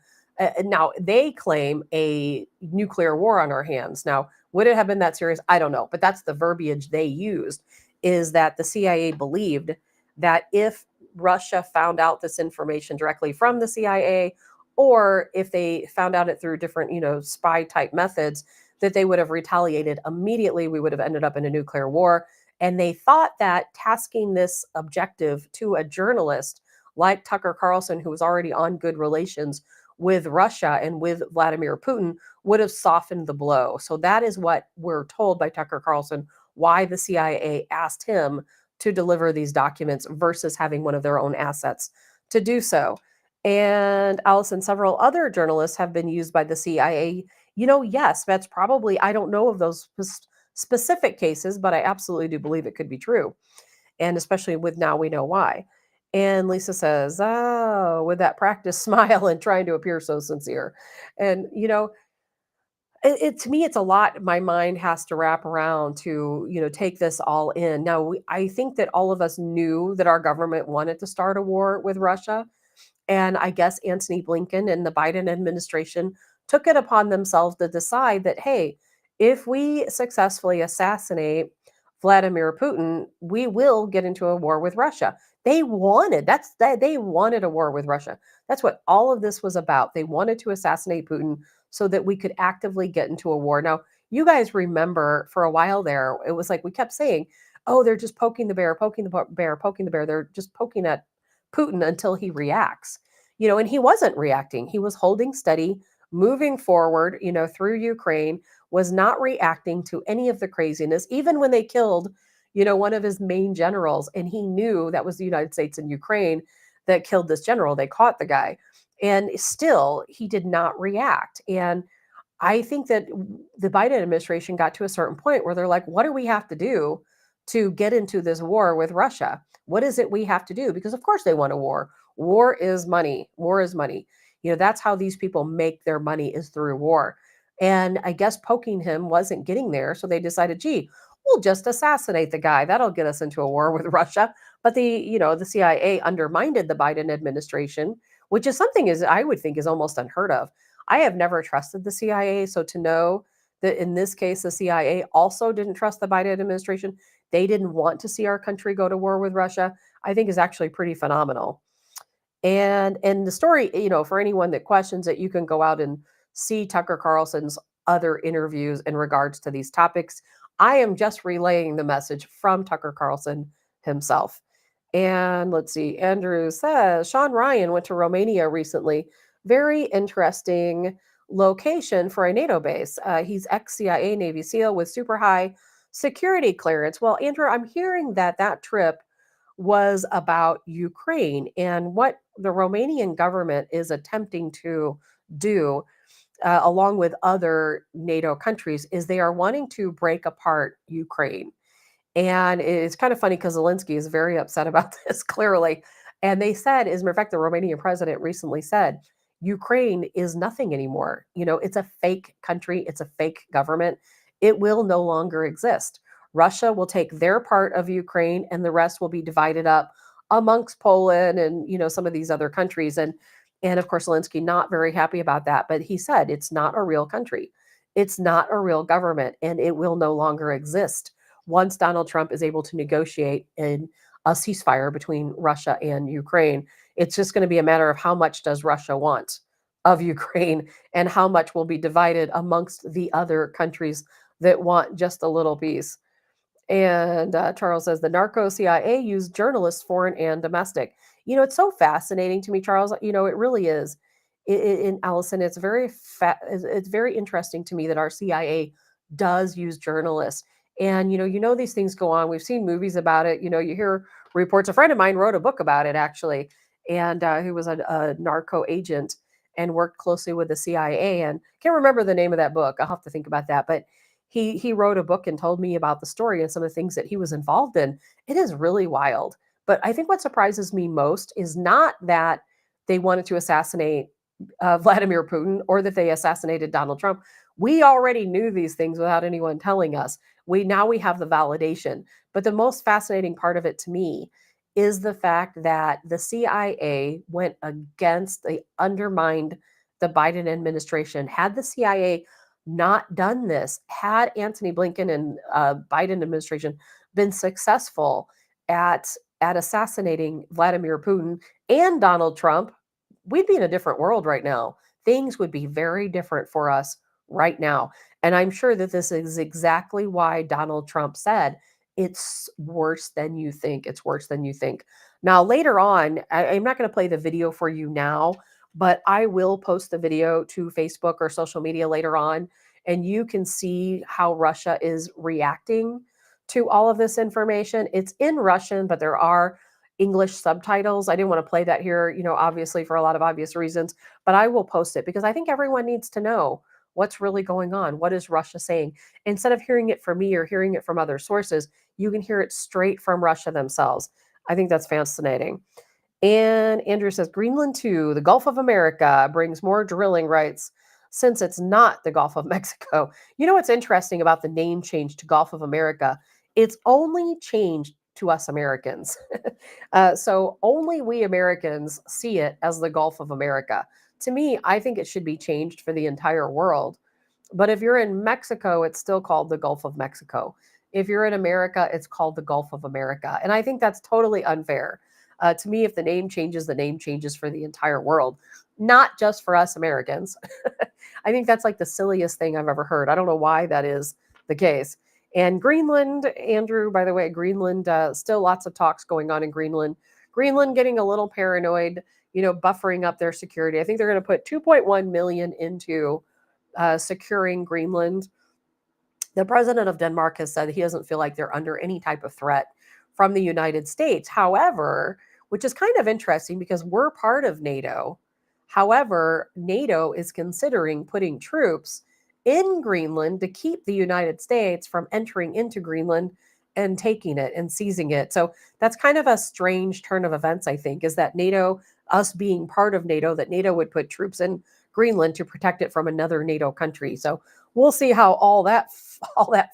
now they claim, a nuclear war on our hands. Now, would it have been that serious? I don't know, but that's the verbiage they used, is that the CIA believed that if Russia found out this information directly from the CIA, or if they found out it through different, spy type methods, that they would have retaliated immediately. We would have ended up in a nuclear war. And they thought that tasking this objective to a journalist like Tucker Carlson, who was already on good relations with Russia and with Vladimir Putin, would have softened the blow. So that is what we're told by Tucker Carlson, why the CIA asked him to deliver these documents versus having one of their own assets to do so. And Allison, several other journalists have been used by the CIA. Yes, that's probably, I don't know of those specific cases, but I absolutely do believe it could be true. And especially with now we know why. And Lisa says, oh, with that practice smile and trying to appear so sincere. And, to me, it's a lot my mind has to wrap around to, take this all in. Now, I think that all of us knew that our government wanted to start a war with Russia. And I guess Antony Blinken and the Biden administration took it upon themselves to decide that, hey, if we successfully assassinate Vladimir Putin, we will get into a war with Russia. They wanted a war with Russia. That's what all of this was about. They wanted to assassinate Putin so that we could actively get into a war. Now, you guys remember for a while there, it was like we kept saying, oh, they're just poking the bear, poking the bear, poking the bear. They're just poking at Putin until he reacts. And he wasn't reacting. He was holding steady, moving forward, through Ukraine, was not reacting to any of the craziness, even when they killed, one of his main generals. And he knew that was the United States and Ukraine that killed this general. They caught the guy. And still, he did not react. And I think that the Biden administration got to a certain point where they're like, what do we have to do to get into this war with Russia? What is it we have to do? Because of course they want a war. War is money. War is money. That's how these people make their money, is through war. And I guess poking him wasn't getting there. So they decided, gee, we'll just assassinate the guy. That'll get us into a war with Russia. But the CIA undermined the Biden administration, which is something I would think is almost unheard of. I have never trusted the CIA. So to know that in this case, the CIA also didn't trust the Biden administration, they didn't want to see our country go to war with Russia, I think is actually pretty phenomenal. And the story, for anyone that questions it, you can go out and see Tucker Carlson's other interviews in regards to these topics. I am just relaying the message from Tucker Carlson himself. And let's see, Andrew says, Sean Ryan went to Romania recently. Very interesting location for a NATO base. He's ex-CIA Navy SEAL with super high security clearance. Well, Andrew, I'm hearing that trip was about Ukraine, and what the Romanian government is attempting to do, along with other NATO countries, is they are wanting to break apart Ukraine. And it's kind of funny because Zelensky is very upset about this, clearly. And they said, as a matter of fact, the Romanian president recently said, Ukraine is nothing anymore. It's a fake country, it's a fake government. It will no longer exist. Russia will take their part of Ukraine, and the rest will be divided up amongst Poland and some of these other countries. And of course, Zelensky not very happy about that. But he said it's not a real country, it's not a real government, and it will no longer exist once Donald Trump is able to negotiate a ceasefire between Russia and Ukraine. It's just going to be a matter of how much does Russia want of Ukraine and how much will be divided amongst the other countries that want just a little piece. And Charles says the narco CIA used journalists, foreign and domestic. It's so fascinating to me, Charles. It really is. In Allison, it's it's very interesting to me that our CIA does use journalists. And these things go on. We've seen movies about it. You hear reports. A friend of mine wrote a book about it actually, and who was a narco agent and worked closely with the CIA. And can't remember the name of that book. I'll have to think about that. But he wrote a book and told me about the story and some of the things that he was involved in. It is really wild. But I think what surprises me most is not that they wanted to assassinate Vladimir Putin or that they assassinated Donald Trump. We already knew these things without anyone telling us. We have the validation. But the most fascinating part of it to me is the fact that the CIA went against, they undermined the Biden administration. Had the CIA not done this, had Antony Blinken and Biden administration been successful at assassinating Vladimir Putin and Donald Trump, we'd be in a different world right now. Things would be very different for us right now. And I'm sure that this is exactly why Donald Trump said, it's worse than you think. It's worse than you think. Now, later on, I'm not going to play the video for you now, but I will post the video to Facebook or social media later on, and you can see how Russia is reacting to all of this information. It's in Russian, but there are English subtitles. I didn't want to play that here, obviously for a lot of obvious reasons, but I will post it because I think everyone needs to know what's really going on. What is Russia saying? Instead of hearing it from me or hearing it from other sources, you can hear it straight from Russia themselves. I think that's fascinating. And Andrew says, Greenland to the Gulf of America brings more drilling rights since it's not the Gulf of Mexico. What's interesting about the name change to Gulf of America? It's only changed to us Americans. So only we Americans see it as the Gulf of America. To me, I think it should be changed for the entire world. But if you're in Mexico, it's still called the Gulf of Mexico. If you're in America, it's called the Gulf of America. And I think that's totally unfair. To me, if the name changes for the entire world, not just for us Americans. I think that's like the silliest thing I've ever heard. I don't know why that is the case. And Greenland, Andrew, by the way, Greenland, still lots of talks going on in Greenland. Greenland getting a little paranoid, buffering up their security. I think they're going to put 2.1 million into securing Greenland. The president of Denmark has said he doesn't feel like they're under any type of threat from the United States. However, which is kind of interesting because we're part of NATO. However, NATO is considering putting troops in Greenland to keep the United States from entering into Greenland and taking it and seizing it. So that's kind of a strange turn of events, I think, is that NATO, us being part of NATO, that NATO would put troops in Greenland to protect it from another NATO country. So we'll see how all that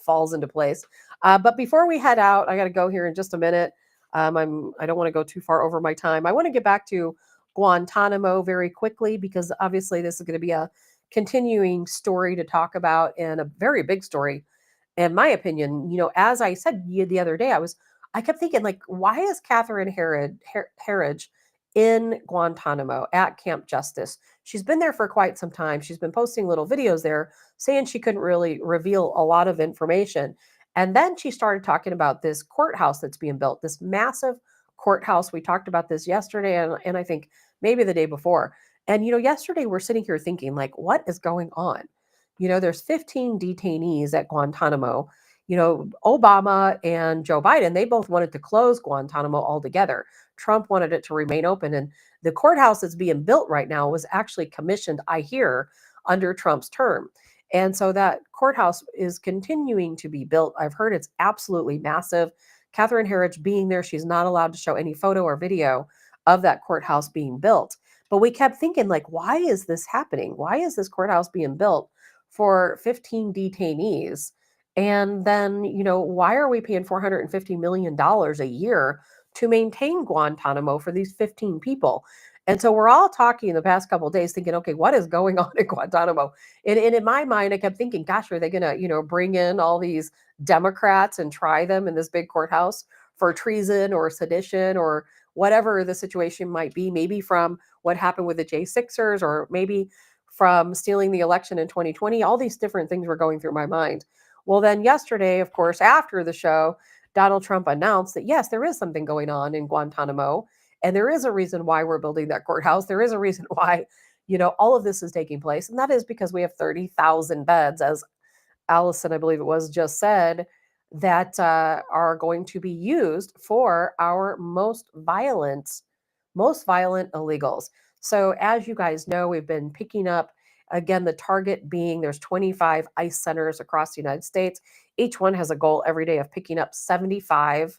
falls into place. But before we head out, I got to go here in just a minute. I don't want to go too far over my time. I want to get back to Guantanamo very quickly because obviously this is going to be a continuing story to talk about and a very big story. In my opinion, as I said the other day, I kept thinking, like, why is Catherine Herridge in Guantanamo at Camp Justice? She's been there for quite some time. She's been posting little videos there saying she couldn't really reveal a lot of information. And then she started talking about this courthouse that's being built, this massive courthouse. We talked about this yesterday and I think maybe the day before. And, yesterday we're sitting here thinking, like, what is going on? There's 15 detainees at Guantanamo. Obama and Joe Biden, they both wanted to close Guantanamo altogether. Trump wanted it to remain open. And the courthouse that's being built right now was actually commissioned, I hear, under Trump's term. And so that courthouse is continuing to be built. I've heard it's absolutely massive. Catherine Herridge being there, she's not allowed to show any photo or video of that courthouse being built. But we kept thinking, like, why is this happening? Why is this courthouse being built for 15 detainees? And then, why are we paying $450 million a year to maintain Guantanamo for these 15 people? And so we're all talking the past couple of days thinking, okay, what is going on in Guantanamo? And in my mind, I kept thinking, gosh, are they going to, bring in all these Democrats and try them in this big courthouse for treason or sedition or whatever the situation might be, maybe from what happened with the J6ers or maybe from stealing the election in 2020. All these different things were going through my mind. Well, then yesterday, of course, after the show, Donald Trump announced that, yes, there is something going on in Guantanamo. And there is a reason why we're building that courthouse. There is a reason why, all of this is taking place. And that is because we have 30,000 beds, as Allison, I believe it was, just said, that are going to be used for our most violent illegals. So as you guys know, we've been picking up, again, the target being there's 25 ICE centers across the United States. Each one has a goal every day of picking up 75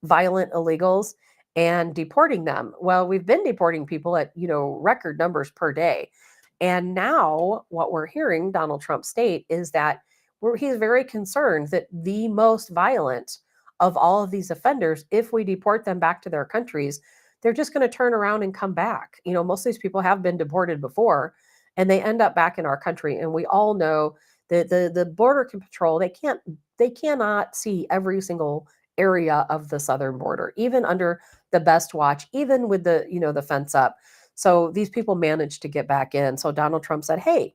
violent illegals and deporting them. Well, we've been deporting people at, record numbers per day. And now what we're hearing Donald Trump state is that he's very concerned that the most violent of all of these offenders, if we deport them back to their countries, they're just going to turn around and come back. Most of these people have been deported before and they end up back in our country. And we all know that the border patrol, they cannot see every single area of the southern border, even under the best watch, even with the fence up. So these people managed to get back in. So Donald Trump said, hey,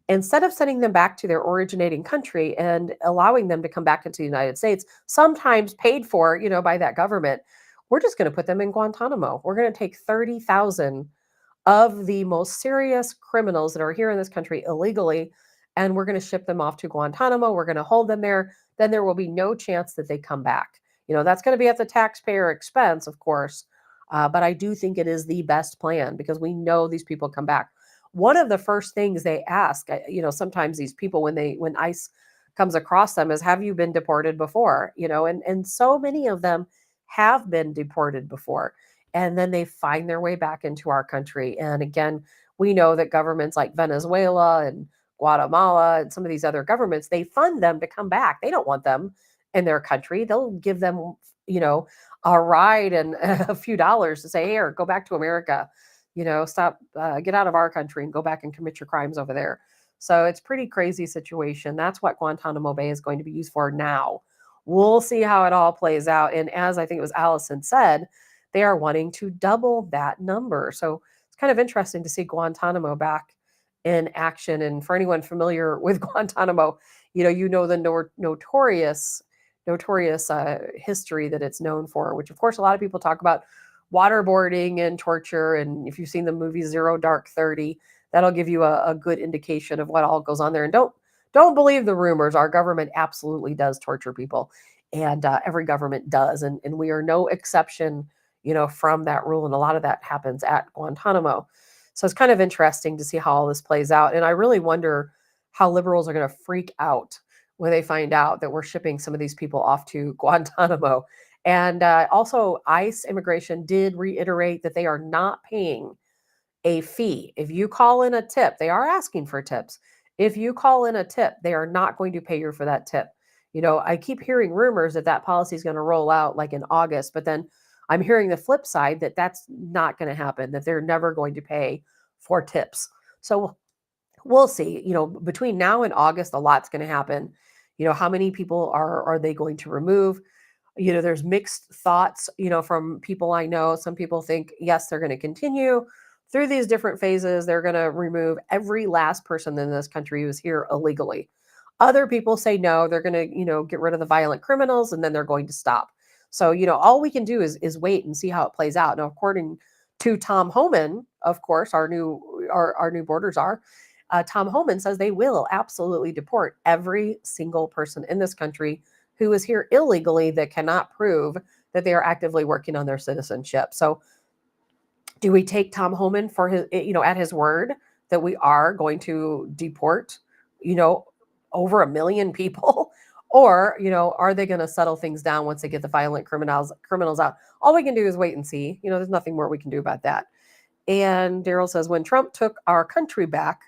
instead of sending them back to their originating country and allowing them to come back into the United States, sometimes paid for, by that government, we're just going to put them in Guantanamo. We're going to take 30,000 of the most serious criminals that are here in this country illegally, and we're going to ship them off to Guantanamo. We're going to hold them there. Then there will be no chance that they come back. That's going to be at the taxpayer expense, of course, but I do think it is the best plan because we know these people come back. One of the first things they ask, sometimes these people when ICE comes across them is, have you been deported before? And so many of them have been deported before. And then they find their way back into our country. And again, we know that governments like Venezuela and Guatemala and some of these other governments, they fund them to come back. They don't want them in their country. They'll give them, a ride and a few dollars to say, here, go back to America. Stop, get out of our country and go back and commit your crimes over there. So it's pretty crazy situation. That's what Guantanamo Bay is going to be used for now. We'll see how it all plays out. And as I think it was Allison said, they are wanting to double that number. So it's kind of interesting to see Guantanamo back in action. And for anyone familiar with Guantanamo, the notorious history that it's known for, which of course a lot of people talk about waterboarding and torture. And if you've seen the movie Zero Dark 30, that'll give you a good indication of what all goes on there. And don't believe the rumors. Our government absolutely does torture people, and every government does. And we are no exception, from that rule. And a lot of that happens at Guantanamo. So it's kind of interesting to see how all this plays out. And I really wonder how liberals are going to freak out when they find out that we're shipping some of these people off to Guantanamo. And also, ICE immigration did reiterate that they are not paying a fee. If you call in a tip, they are asking for tips. If you call in a tip, they are not going to pay you for that tip. I keep hearing rumors that policy is going to roll out like in August, but then I'm hearing the flip side that that's not going to happen, that they're never going to pay for tips. So we'll see. Between now and August, a lot's going to happen. How many people are they going to remove? There's mixed thoughts, from people I know. Some people think, yes, they're going to continue through these different phases. They're going to remove every last person in this country who's here illegally. Other people say, no, they're going to, get rid of the violent criminals and then they're going to stop. So, all we can do is wait and see how it plays out. Now, according to Tom Homan, of course, our new borders are, Tom Homan says they will absolutely deport every single person in this country who is here illegally that cannot prove that they are actively working on their citizenship. So do we take Tom Homan for his, at his word that we are going to deport you know, over 1 million people? Or, are they going to settle things down once they get the violent criminals out? All we can do is wait and see. There's nothing more we can do about that. And Daryl says, when Trump took our country back,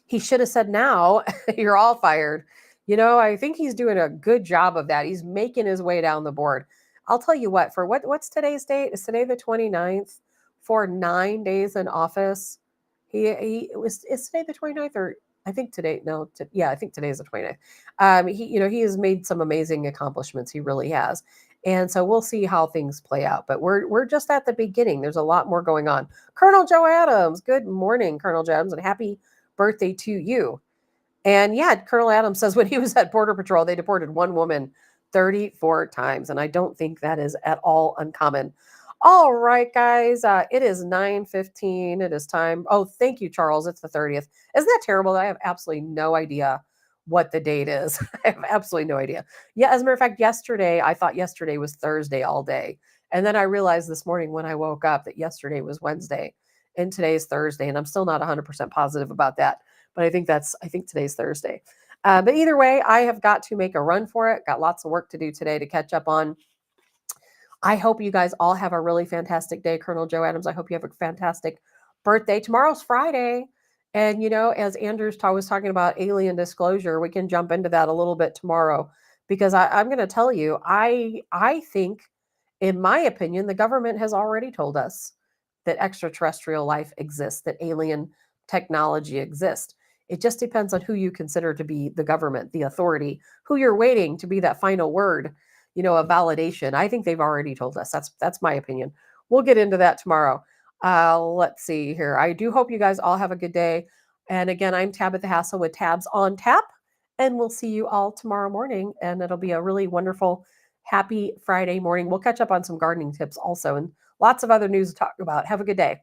he should have said, now you're all fired. I think he's doing a good job of that. He's making his way down the board. I'll tell you what, for what's today's date? Is today the 29th? For 9 days in office, is today the 29th, or I think today, no, I think today is the 29th. He has made some amazing accomplishments. He really has. And so we'll see how things play out. But we're just at the beginning. There's a lot more going on. Colonel Joe Adams, good morning, Colonel Joe Adams, and happy birthday to you. And yeah, Colonel Adams says when he was at Border Patrol, they deported one woman 34 times. And I don't think that is at all uncommon. All right, guys, it is 9:15. It is time. Oh, thank you, Charles. It's the 30th. Isn't that terrible? I have absolutely no idea what the date is. I have absolutely no idea. Yeah, as a matter of fact, I thought yesterday was Thursday all day. And then I realized this morning when I woke up that yesterday was Wednesday and today is Thursday. And I'm still not 100% positive about that. But I think today's Thursday. But either way, I have got to make a run for it. Got lots of work to do today to catch up on. I hope you guys all have a really fantastic day. Colonel Joe Adams, I hope you have a fantastic birthday. Tomorrow's Friday. And, as Andrews was talking about alien disclosure, we can jump into that a little bit tomorrow, because I'm going to tell you, I think, in my opinion, the government has already told us that extraterrestrial life exists, that alien technology exists. It just depends on who you consider to be the government, the authority, who you're waiting to be that final word, a validation. I think they've already told us. That's my opinion. We'll get into that tomorrow. Let's see here. I do hope you guys all have a good day. And again, I'm Tabitha Hassell with Tabs on Tap, and we'll see you all tomorrow morning. And it'll be a really wonderful, happy Friday morning. We'll catch up on some gardening tips also, and lots of other news to talk about. Have a good day.